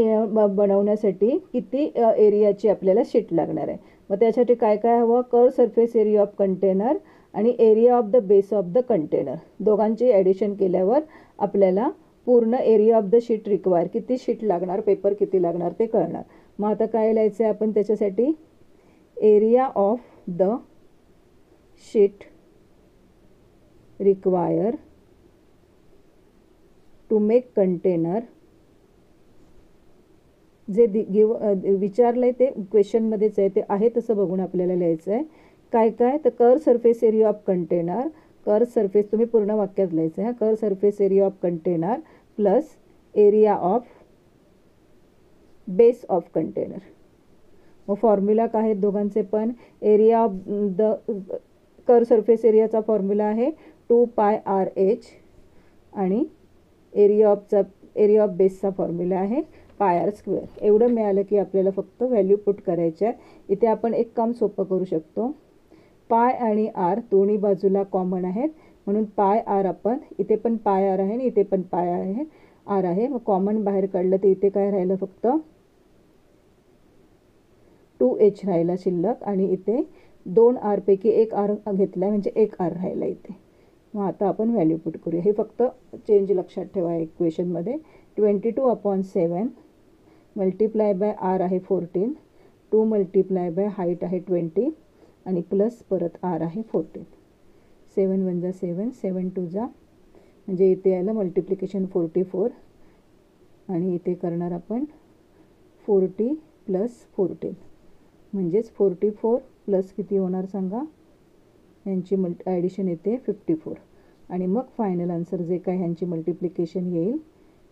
बनवण्यासाठी किती एरियाची आपल्याला शीट लागणार आहे. मग त्यासाठी काय काय हवं, curve surface area of container आणि area of the base of the container. दोघांची ॲडिशन केल्यावर आपल्याला पूर्ण area of the sheet require, किती शीट लागणार, पेपर किती लागणार ते कळणार. मग आता काय लिहायचं आहे आपण त्याच्यासाठी, area of the sheet require to make container. जे विचारलं आहे ते क्वेश्चनमध्येच आहे, ते आहे तसं बघून आपल्याला लिहायचं आहे. काय काय तर curve surface area of container, curve surface तुम्ही पूर्ण वाक्यात लिहायचं आहे, curve surface area of container plus area of base of container. मग फॉर्म्युला काय आहेत दोघांचे पण, area of the curve surface एरियाचा फॉर्म्युला आहे 2πRh आणि एरिया ऑफ बेसचा फॉर्म्युला आहे πr स्क्वेअर. एवढं मिळालं की आपल्याला फक्त व्हॅल्यू पुट करायच्या आहेत. इथे आपण एक काम सोपं करू शकतो, पाय आणि आर दोन्ही बाजूला कॉमन आहेत, म्हणून पाय आर आपण, इथे पण पाय आर आहे आणि इथे पण पाय आहे आर आहे. मग कॉमन बाहेर काढलं तर इथे काय राहिलं, फक्त 2h राहिला शिल्लक, आणि इथे 2 आरपैकी एक आर घेतला म्हणजे एक आर राहिला इथे. मग आता आपण व्हॅल्यू पुट करूया. हे फक्त चेंज लक्षात ठेवा इक्वेशनमध्ये. 22/7 मल्टिप्लाय बाय आर आहे 14, 2 मल्टिप्लाय बाय हाईट आहे 20 आणि प्लस परत आर आहे 14. 7 1 जा 7, 7 2 जा, म्हणजे इथे यायला मल्टिप्लिकेशन 44 आणि इथे करणार आपण 40 प्लस 14, म्हणजेच 44 प्लस किती होणार सांगा, यांची ॲडिशन येते 54. आणि मग फायनल आन्सर जे काय ह्यांची मल्टिप्लिकेशन येईल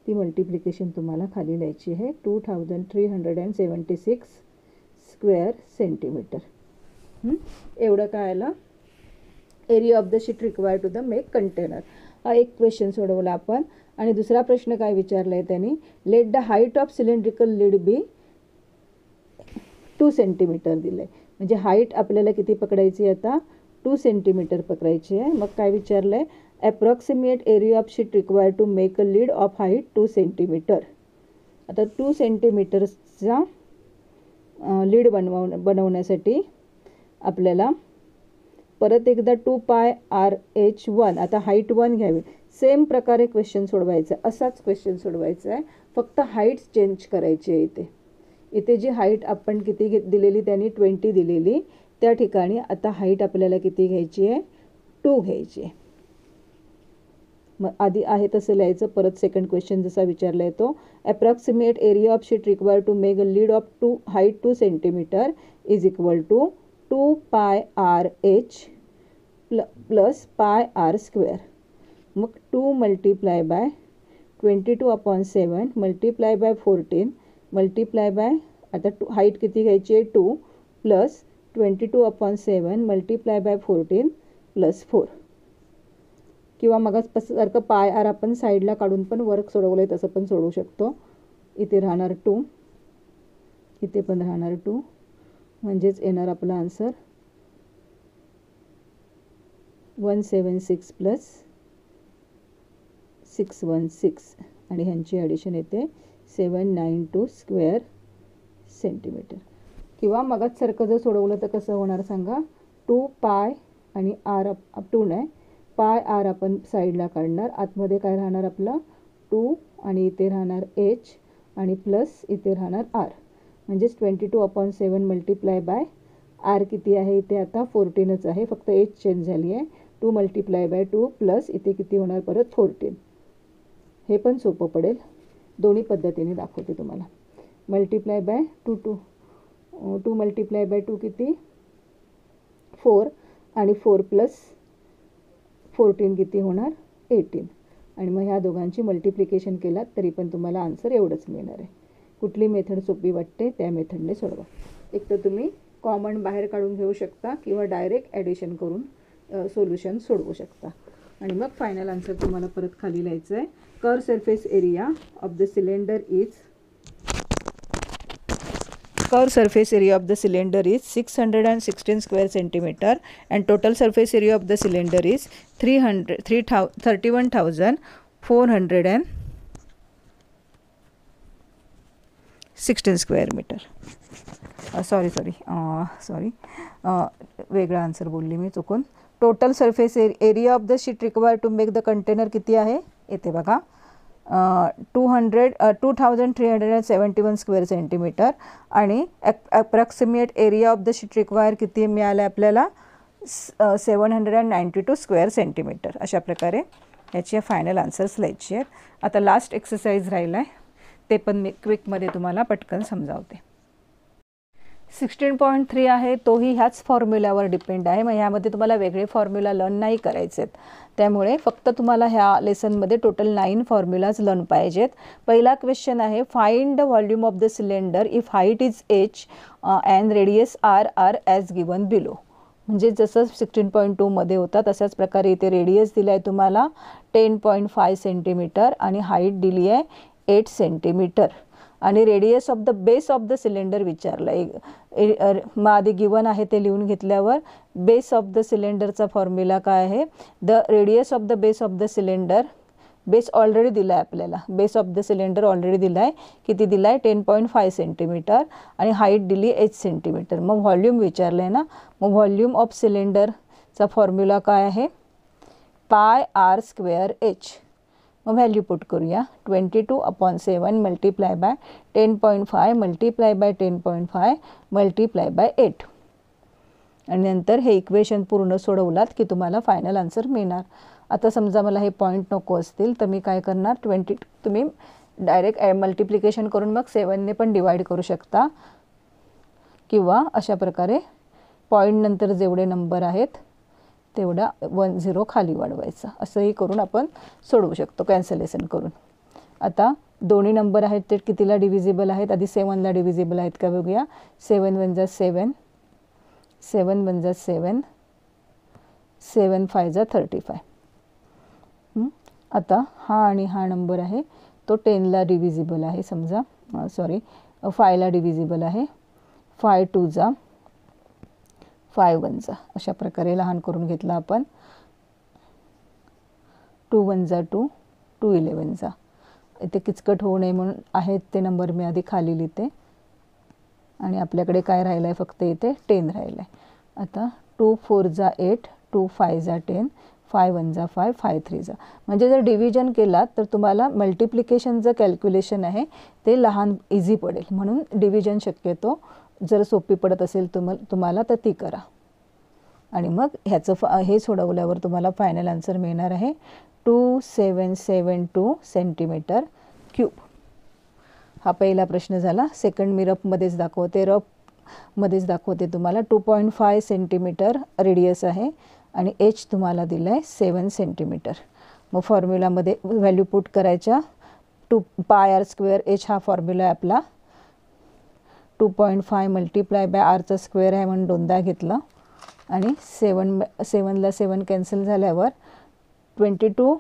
ती मल्टिप्लिकेशन तुम्हाला खाली लिहायची आहे, 2376 स्क्वेअर सेंटीमीटर. एवढं काय आलं, area of the sheet required to the make container. हा एक क्वेश्चन सोडवला आपण. आणि दुसरा प्रश्न काय विचारला आहे त्यांनी, let the height of cylindrical lid be 2 centimetre दिलं आहे, म्हणजे हाईट आपल्याला किती पकडायची आता 2 सेंटीमीटर पकडायची आहे. मग काय विचारलं आहे, approximate area of sheet required to make a lid of height 2 centimetre. आता 2 सेंटीमीटरचा लीड बनवण्यासाठी आपल्याला परत एकदा 2πRh1, आता हाईट 1 घ्यावी. सेम प्रकारे क्वेश्चन सोडवायचा आहे, असाच क्वेश्चन सोडवायचा आहे, फक्त हाईट्स चेंज करायची आहे. इथे जी हाईट आपण किती दिलेली त्यांनी 20 दिलेली, त्या ठिकाणी आता हाईट आपल्याला किती घ्यायची आहे 2 घ्यायची आहे. मग आधी आहे तसं लिहायचं. परत सेकंड क्वेश्चन जसा विचारला आहे तो, approximate area of sheet required to make a lid of height 2 centimetre is equal to 2πRh plus πr square. मग 2 multiply by 22/7 multiply by 14 multiply by, आता हाईट किती घ्यायची आहे 2 प्लस 22/7 मल्टिप्लाय बाय 14 प्लस 4. किंवा मगाचसारखं पाय आर आपण साईडला काढून पण वर्क सोडवलं आहे तसं पण सोडवू शकतो. इथे राहणार 2, इथे पण राहणार 2, म्हणजेच येणार आपला आन्सर 176 प्लस 616 आणि ह्यांची ॲडिशन येते 792 स्क्वेअर सेंटीमीटर. किंवा मगाचसारखं जर सोडवलं तर कसं होणार सांगा. 2 पाय आणि आर अप 2 नाही, पाय आर आपण साईडला काढणार, आतमध्ये काय राहणार आपलं 2 आणि इथे राहणार एच आणि प्लस इथे राहणार आर. म्हणजेच 22/7 मल्टिप्लाय बाय आर किती आहे इथे आता 14च आहे, फक्त एच चेंज झाली आहे. 2 मल्टिप्लाय बाय 2 प्लस इथे किती होणार परत 14. हे पण सोपं पडेल, दोन्ही पद्धतीने दाखवते तुम्हाला. मल्टिप्लाय बाय 2 मल्टिप्लाय बाय 2 किती 4 आणि 4 प्लस 14 किती होणार 18. आणि मग ह्या दोघांची मल्टिप्लिकेशन केलात तरी पण तुम्हाला आन्सर एवढंच मिळणार आहे. कुठली मेथड सोपी वाटते त्या मेथडने सोडवा. एक तर तुम्ही कॉमन बाहेर काढून घेऊ शकता किंवा डायरेक्ट ॲडिशन करून सोल्युशन सोडवू शकता. आणि मग फायनल आन्सर तुम्हाला परत खाली लिहायचं आहे. Curve surface area of the cylinder is 616 square centimeter and total surface area of the cylinder is 31,416 square meter. Sorry वेगळा आन्सर बोलली मी चुकून. Total surface area of the sheet require to make the container किती आहे येथे बघा 2371 square centimetre आणि approximate area of the sheet require किती मिळालं आपल्याला 792 स्क्वेअर सेंटीमीटर. अशा प्रकारे याची फायनल आन्सर्स लिहायची आहेत. आता लास्ट एक्सरसाइज राहिला आहे ते पण मी क्विकमध्ये तुम्हाला पटकन समजावते. 16.3 आहे तोही ह्याच फॉर्म्युलावर डिपेंड आहे. मग ह्यामध्ये तुम्हाला वेगळे फॉर्म्युला लर्न नाही करायचे आहेत, त्यामुळे फक्त तुम्हाला ह्या लेसनमध्ये टोटल 9 फॉर्म्युलाज लर्न पाहिजेत. पहिला क्वेश्चन आहे find the volume of the cylinder if height is h and radius r are as given below. म्हणजे जसं 16.2 मध्ये होता तशाच प्रकारे इथे रेडियस दिला आहे तुम्हाला 10.5 सेंटीमीटर आणि हाईट दिली आहे 8 सेंटीमीटर आणि radius of the base of the cylinder विचारलं आहे. मग आधी गिवन आहे ते लिहून घेतल्यावर बेस ऑफ द सिलेंडरचा फॉर्म्युला काय आहे. The radius of the base of the cylinder, base already दिला आहे आपल्याला, base of the cylinder already दिला आहे, किती दिला आहे 10.5 सेंटीमीटर आणि हाईट दिली 8 सेंटीमीटर. मग व्हॉल्यूम विचारलं आहे ना, मग व्हॉल्यूम ऑफ सिलेंडरचा फॉर्म्युला काय आहे पाय आर स्क्वेअर एच. मग व्हॅल्यू पुट करूया 22/7 multiply bye 10.5 multiply by 10.5 multiply by 8 आणि नंतर हे इक्वेशन पूर्ण सोडवलात की तुम्हाला फायनल आन्सर मिळणार. आता समजा मला हे पॉईंट नको असतील तर मी काय करणार 22 तुम्ही डायरेक्ट मल्टिप्लिकेशन करून मग 7ने पण डिवाइड करू शकता किंवा अशा प्रकारे पॉईंट नंतर जेवढे नंबर आहेत तेवढा 10 खाली वाढवायचा. असंही करून आपण सोडवू शकतो कॅन्सलेशन करून. आता दोन्ही नंबर आहेत ते कितीला डिव्हिजिबल आहेत, आधी 7ला डिव्हिजिबल आहेत का बघूया. 7 × 1 = 7, 7 × 1 = 7, 7 × 5 = 35. आता हा आणि हा नंबर आहे तो 10ला डिव्हिजिबल आहे समजा, 5ला डिव्हिजिबल आहे. 5 × 2 = 5 × 1 अशा प्रकारे लहान करून घेतला आपण. 2 × 1 = 2, 2 × 11 इथे किचकट होऊ नये म्हणून आहेत ते नंबर मी आधी खाली लिहिते आणि आपल्याकडे काय राहिलं आहे फक्त इथे 10 राहिलं आहे. आता 2 × 4 = 8, 2 × 5 = 10, 5 × 1 = 5, 5 × 3 म्हणजे जर डिव्हिजन केलात तर तुम्हाला मल्टिप्लिकेशनचं कॅल्क्युलेशन आहे ते लहान इझी पडेल. म्हणून डिव्हिजन शक्यतो जर सोपी पडत असेल तुम्हाला तर ती करा आणि मग ह्याचं हे सोडवल्यावर तुम्हाला फायनल आन्सर मिळणार आहे 2772 सेंटीमीटर क्यूब. हा पहिला प्रश्न झाला. सेकंड मी रफमध्येच दाखवते तुम्हाला 2.5 सेंटीमीटर रेडियस आहे आणि एच तुम्हाला दिलं आहे 7 सेंटीमीटर. मग फॉर्म्युलामध्ये व्हॅल्यू पुट करायच्या. 2 पाय आर स्क्वेअर एच हा फॉर्म्युला आहे आपला. 2.5 मल्टिप्लाय बाय आरचा स्क्वेअर आहे म्हणून दोनदा घेतलं आणि 7ला 7 कॅन्सल झाल्यावर 22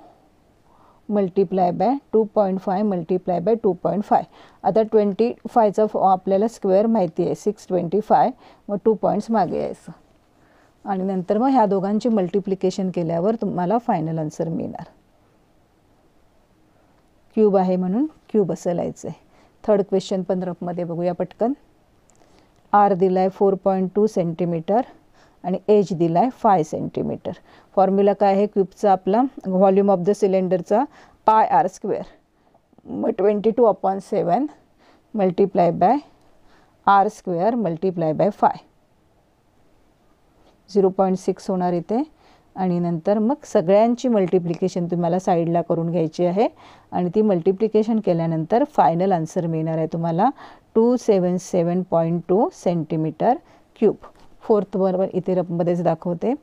मल्टिप्लाय बाय 2.5 मल्टिप्लाय बाय 2.5. आता 25चा आपल्याला स्क्वेअर माहिती आहे 625, मग 2 पॉईंट्स मागे यायचं आणि नंतर मग ह्या दोघांची मल्टिप्लिकेशन केल्यावर तुम्हाला फायनल आन्सर मिळणार. क्यूब आहे म्हणून क्यूब असं लिहायचं आहे. थर्ड क्वेश्चन पण रफमध्ये बघूया पटकन. आर दिला आहे 4.2 सेंटीमीटर आणि एच दिला आहे 5 सेंटीमीटर. फॉर्म्युला काय आहे क्यूबचा आपला, व्हॉल्यूम ऑफ द सिलेंडरचा पाय आर स्क्वेअर, मग 22/7 multiply by r square multiply by 5, 0.6 होणार इथे. आणि नंतर मग सगळ्यांची मल्टिप्लिकेशन तुम्हाला साईडला करून घ्यायची आहे आणि ती मल्टिप्लिकेशन केल्यानंतर फायनल आन्सर मिळणार आहे तुम्हाला 277.2 सेंटीमीटर क्यूब. फोर्थ बरोबर इथे रफमध्येच दाखवते.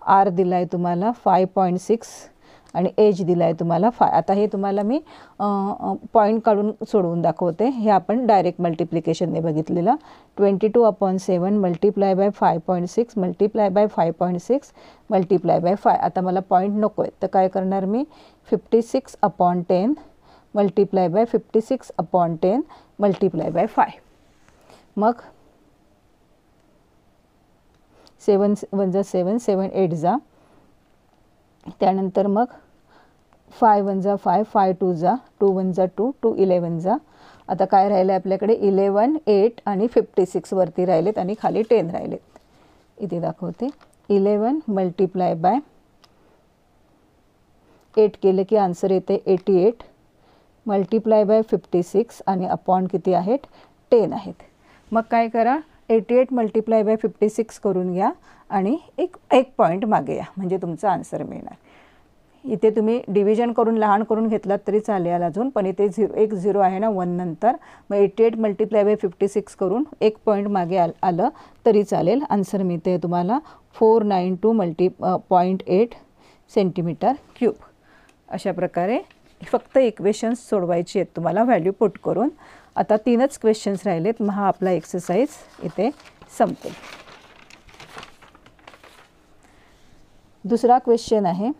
आर दिला आहे तुम्हाला 5.6 आणि एच दिला आहे तुम्हाला 5. आता हे तुम्हाला मी पॉईंट काढून सोडवून दाखवते. हे आपण डायरेक्ट मल्टिप्लिकेशनने बघितलेलं. 22/7 multiply bye 5.6 multiply by 5.6 multiply by 5. आता मला पॉईंट नको आहे तर काय करणार मी, 56/10 मल्टिप्लाय बाय 56/10 मल्टिप्लाय बाय 5. मग 7 1 जा 7, 7 8 जा, त्यानंतर मग 5 1 जा 5, 5 2 जा, 2 1 जा 2, 2 11 जा. आता काय राहिलं आहे आपल्याकडे 11, 8 आणि 56 वरती राहिलेत आणि खाली 10 राहिलेत. इथे दाखवते 11 मल्टिप्लाय बाय 8 केलं की आन्सर येते 88 मल्टिप्लाय बाय 56 आणि अपॉन किती आहेत 10 आहेत. मग काय करा 88 मल्टिप्लाय बाय 56 करून घ्या आणि एक पॉईंट मागे या म्हणजे तुमचा आन्सर मिळणार. इथे तुम्ही डिव्हिजन करून लहान करून घेतलात तरी चालेल अजून, पण इथे 0 आहे ना 1 नंतर, मग 88 मल्टिप्लाय बाय 56 करून एक पॉईंट मागे आलं तरी चालेल. आन्सर मिळते तुम्हाला 492.8 सेंटीमीटर क्यूब. अशा प्रकारे फक्त इक्वेशन्स सोडवायची आहेत तुम्हाला व्हॅल्यू पुट करून. आता 3च क्वेश्चन्स राहिलेत, मग हा आपला एक्सरसाइज इथे संपतो. दुसरा क्वेश्चन आहे,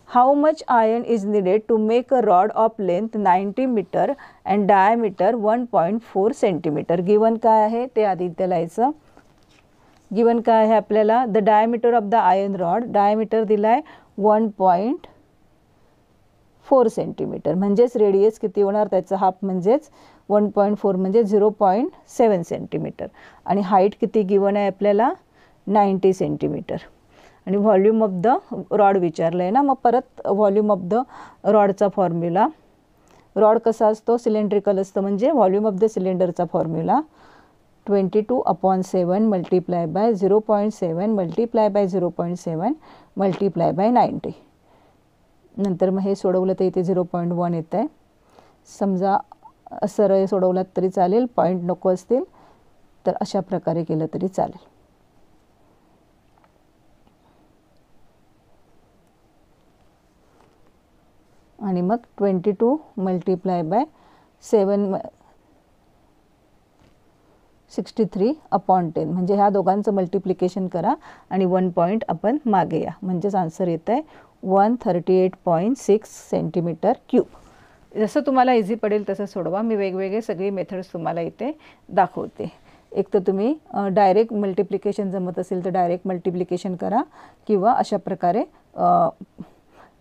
how much iron is needed to make a rod of length 90 metre and diameter 1.4 centimetre. Given काय आहे ते आधी इथे लिहायचं. गिवन काय आहे आपल्याला, the diameter of the iron rod, diameter दिला आहे 1.4 सेंटीमीटर, म्हणजेच रेडियस किती होणार त्याचा हाफ, म्हणजेच 1.4 म्हणजे 0.7 सेंटीमीटर. आणि हाईट किती गिवन आहे आपल्याला 90 सेंटीमीटर. आणि व्हॉल्यूम ऑफ द रॉड विचारलं आहे ना, मग परत व्हॉल्यूम ऑफ द रॉडचा फॉर्म्युला. रॉड कसा असतो सिलेंड्रिकल असतं, म्हणजे व्हॉल्यूम ऑफ द सिलेंडरचा formula 22/7 multiply by 0.7 multiply by 0.7 multiply by 90. नंतर मग हे सोडवलं तर इथे 0.1 येत आहे. समजा सरळ सोडवलात तरी चालेल, पॉईंट नको असतील तर अशा प्रकारे केलं तरी चालेल. आणि मग 22 मल्टिप्लाय बाय 7 63/10 म्हणजे ह्या दोघांचं मल्टिप्लिकेशन करा आणि 1 पॉईंट आपण मागे या, म्हणजेच आन्सर येत आहे 138.6 सेंटीमीटर क्यूब. जसं तुम्हाला इझी पडेल तसं सोडवा. मी वेगवेगळे सगळी मेथड्स तुम्हाला इथे दाखवते. एक तर तुम्ही डायरेक्ट मल्टिप्लिकेशन जमत असेल तर डायरेक्ट मल्टिप्लिकेशन करा, किंवा अशा प्रकारे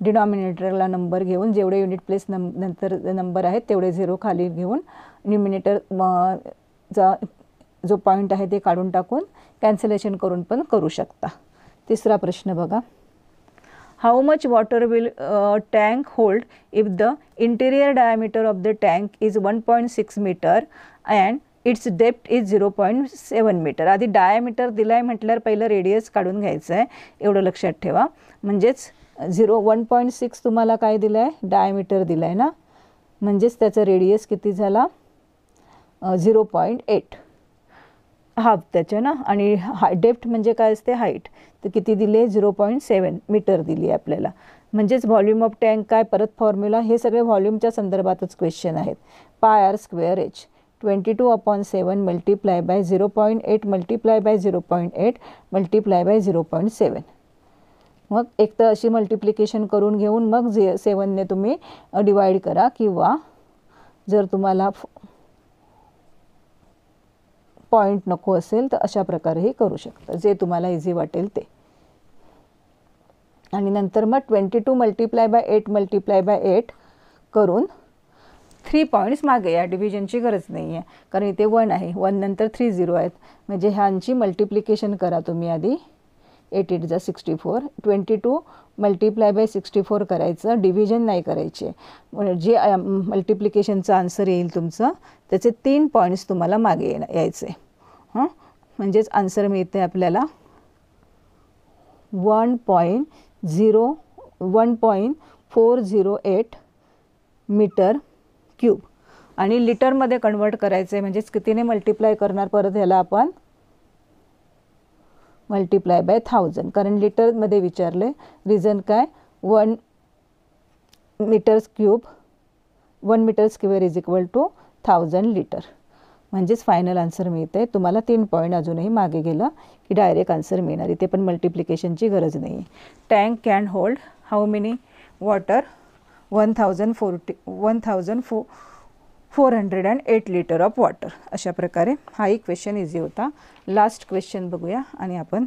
डिनॉमिनेटरला नंबर घेऊन जेवढे युनिट प्लेस नंतर नंबर आहेत तेवढे 0 खाली घेऊन न्यूमिनेटर चा जो पॉईंट आहे ते काढून टाकून कॅन्सलेशन करून पण करू शकता. तिसरा प्रश्न बघा, how much water will tank hold if the interior diameter of the tank is 1.6 metre and its depth is 0.7 metre. आधी डायमीटर दिला आहे म्हटल्यावर पहिलं रेडियस काढून घ्यायचं आहे, एवढं लक्षात ठेवा. म्हणजेच 1.6 तुम्हाला काय दिलं आहे डायमीटर दिला आहे ना, म्हणजेच त्याचा रेडियस किती झाला 0.8 हाफ त्याच्या ना. आणि डेप्थ म्हणजे काय असते हाईट, तर किती दिली आहे 0.7 मीटर दिली आहे आपल्याला. म्हणजेच व्हॉल्यूम ऑफ टँक काय, परत फॉर्म्युला, हे सगळे व्हॉल्यूमच्या संदर्भातच क्वेश्चन आहेत. Pi r square h, 22/7 multiply by 0.8 multiply by 0.8 multiply by 0.7. मग एक तर अशी मल्टिप्लिकेशन करून घेऊन मग 7ने तुम्ही डिवाइड करा, किंवा जर तुम्हाला पॉईंट नको असेल तर अशा प्रकारेही करू शकता, जे तुम्हाला इझी वाटेल ते. आणि नंतर मग 22 मल्टिप्लाय बाय 8 मल्टिप्लाय बाय 8 करून 3 पॉईंट्स मागे या. डिव्हिजनची गरज नाही आहे, कारण इथे 1 आहे, 1 नंतर 3 झिरो आहेत. म्हणजे ह्यांची मल्टिप्लिकेशन करा तुम्ही आधी. 8 8 जा 64. 22 मल्टिप्लाय बाय 64 करायचं, डिव्हिजन नाही करायचे. जे मल्टिप्लिकेशनचं आन्सर येईल तुमचं, त्याचे 3 पॉईंट्स तुम्हाला मागे यायचे. म्हणजेच आन्सर मिळते आपल्याला 1.408 मीटर क्यूब. आणि लिटरमध्ये कन्वर्ट करायचं आहे, म्हणजेच कितीने मल्टिप्लाय करणार परत ह्याला आपण मल्टिप्लाय बाय 1000, कारण लिटरमध्ये विचारले. रिझन काय, 1 metre square is equal to 1000 litre. म्हणजेच फायनल आन्सर मिळते. तुम्हाला 3 पॉईंट अजूनही मागे गेलं की डायरेक्ट आन्सर मिळणार. इथे पण मल्टिप्लिकेशनची गरज नाही आहे. Tank can hold how many water, 1408 litre of water. अशा प्रकारे हाही क्वेश्चन इझी होता. लास्ट क्वेश्चन बघूया आणि आपण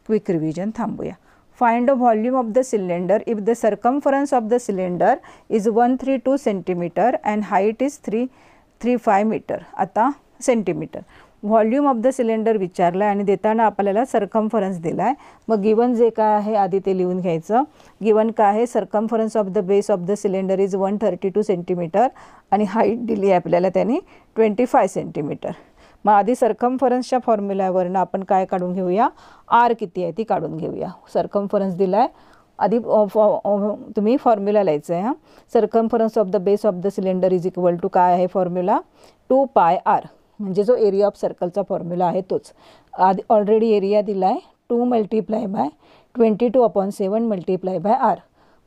क्विक रिव्हिजन थांबूया. Find the volume of the cylinder if the circumference of the cylinder is 132 centimetre and height is 335 metre. आता centimetre. Volume of the cylinder विचारला आहे आणि देताना आपल्याला सर्कम्फरन्स दिला आहे. मग गिवन जे काय आहे आधी ते लिहून घ्यायचं. गिवन काय आहे, circumference of the base of the cylinder is 132 centimetre आणि हाईट दिली आहे आपल्याला त्यांनी 25 सेंटीमीटर. मग आधी सर्कम्फरन्सच्या फॉर्म्युल्यावरनं आपण काय काढून घेऊया, आर किती आहे ती काढून घेऊया. सर्कम्फरन्स दिला आहे, आधी तुम्ही फॉर्म्युला लिहायचं आहे. Circumference of the base of the cylinder is equal to काय आहे फॉर्म्युला, 2πr. म्हणजे जो एरिया ऑफ सर्कलचा फॉर्म्युला आहे तोच. आधी ऑलरेडी एरिया दिला आहे 2 multiply by 22/7 multiply by r.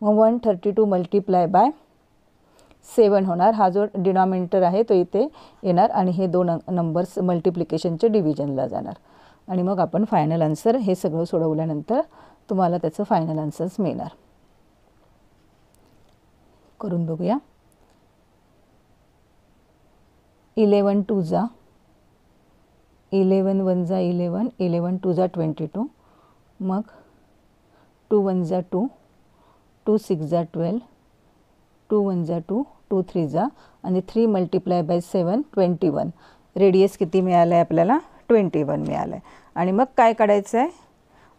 मग 132 मल्टिप्लाय बाय 7 होणार. हा जो डिनॉमिनेटर आहे तो इथे येणार आणि हे 2 नंबर्स मल्टिप्लिकेशनचे डिव्हिजनला जाणार. आणि मग आपण फायनल आन्सर हे सगळं सोडवल्यानंतर तुम्हाला त्याचं फायनल आन्सर्स मिळणार. करून बघूया. 11 2 जा 11 1 जा 11, 11 2 जा 22. मग 2 1 जा 2, 2 6 जा 12, 2 1 जा 2, 2 3 जा आणि 3 मल्टिप्लाय बाय 7 21. रेडियस किती मिळालं आहे आपल्याला, 21 मिळालं आहे. आणि मग काय काढायचं आहे,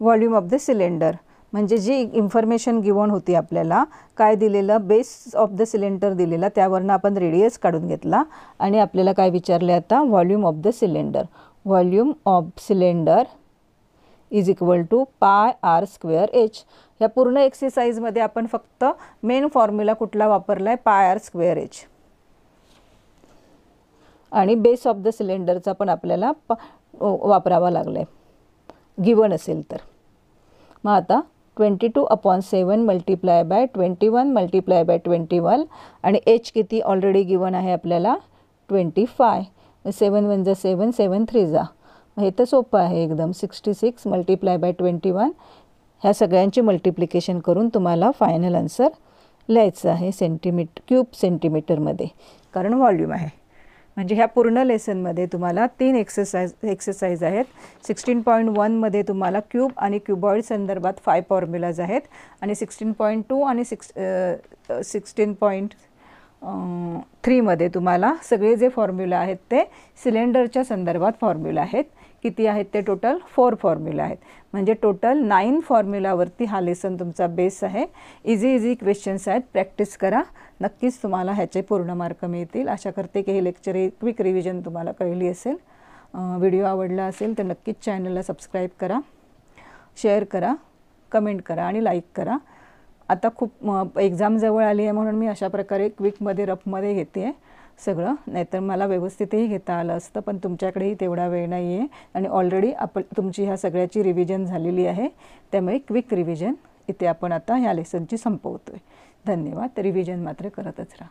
व्हॉल्यूम ऑफ द सिलेंडर. म्हणजे जी इन्फॉर्मेशन गिवन होती आपल्याला, काय दिलेलं, बेस ऑफ द सिलेंडर दिलेला, त्यावरनं आपण रेडियस काढून घेतला आणि आपल्याला काय विचारले आता, volume of the cylinder. Volume of cylinder is equal to πr²h. ह्या पूर्ण एक्सरसाइजमध्ये आपण फक्त मेन फॉर्म्युला कुठला वापरला आहे, πr²h. आणि बेस ऑफ द सिलेंडरचा पण आपल्याला वापरावा लागला आहे गिवन असेल तर. मग आता 22/7 मल्टिप्लाय बाय 21 मल्टिप्लाय बाय 21 आणि h किती ऑलरेडी गिवन आहे आपल्याला 25. 7 1 जा 7, 7 3 जा. हे तर सोपं आहे एकदम. 66 मल्टिप्लाय बाय 21. ह्या सगळ्यांची मल्टिप्लिकेशन करून तुम्हाला फायनल आन्सर लिहायचं आहे क्यूब सेंटीमीटरमध्ये, कारण व्हॉल्यूम आहे. म्हणजे ह्या पूर्ण लेसनमध्ये तुम्हाला 3 एक्सरसाइज आहेत. 16.1 तुम्हाला क्यूब आणि क्यूबॉइड संदर्भात 5 फॉर्म्युलाज आहेत आणि 16.2 आणि 16.3 तुम्हाला सगळे जे फॉर्म्युला आहेत ते सिलेंडरच्या संदर्भात फॉर्म्युला आहेत. किती आहेत ते, टोटल 4 फॉर्म्युला आहेत. म्हणजे टोटल 9 फॉर्म्युलावरती हा लेसन तुमचा बेस आहे. इझी क्वेश्चन्स आहेत, प्रॅक्टिस करा. नक्कीच तुम्हाला ह्याचे पूर्ण मार्क मिळतील. आशा करते की हे लेक्चर क्विक रिव्हिजन तुम्हाला कळली असेल. व्हिडिओ आवडला असेल तर नक्कीच चॅनलला सबस्क्राईब करा, शेअर करा, कमेंट करा आणि लाईक करा. आता खूप एक्झाम जवळ आली आहे म्हणून मी अशा प्रकारे क्विकमध्ये रफमध्ये घेते आहे सगळं. नाहीतर मला व्यवस्थितही घेता आलं असतं, पण तुमच्याकडेही तेवढा वेळ नाही आहे आणि ऑलरेडी तुमची ह्या सगळ्याची रिव्हिजन झालेली आहे. त्यामुळे क्विक रिव्हिजन इथे आपण आता ह्या लेसनची संपवतो आहे. धन्यवाद. रिव्हिजन मात्र करतच राहा.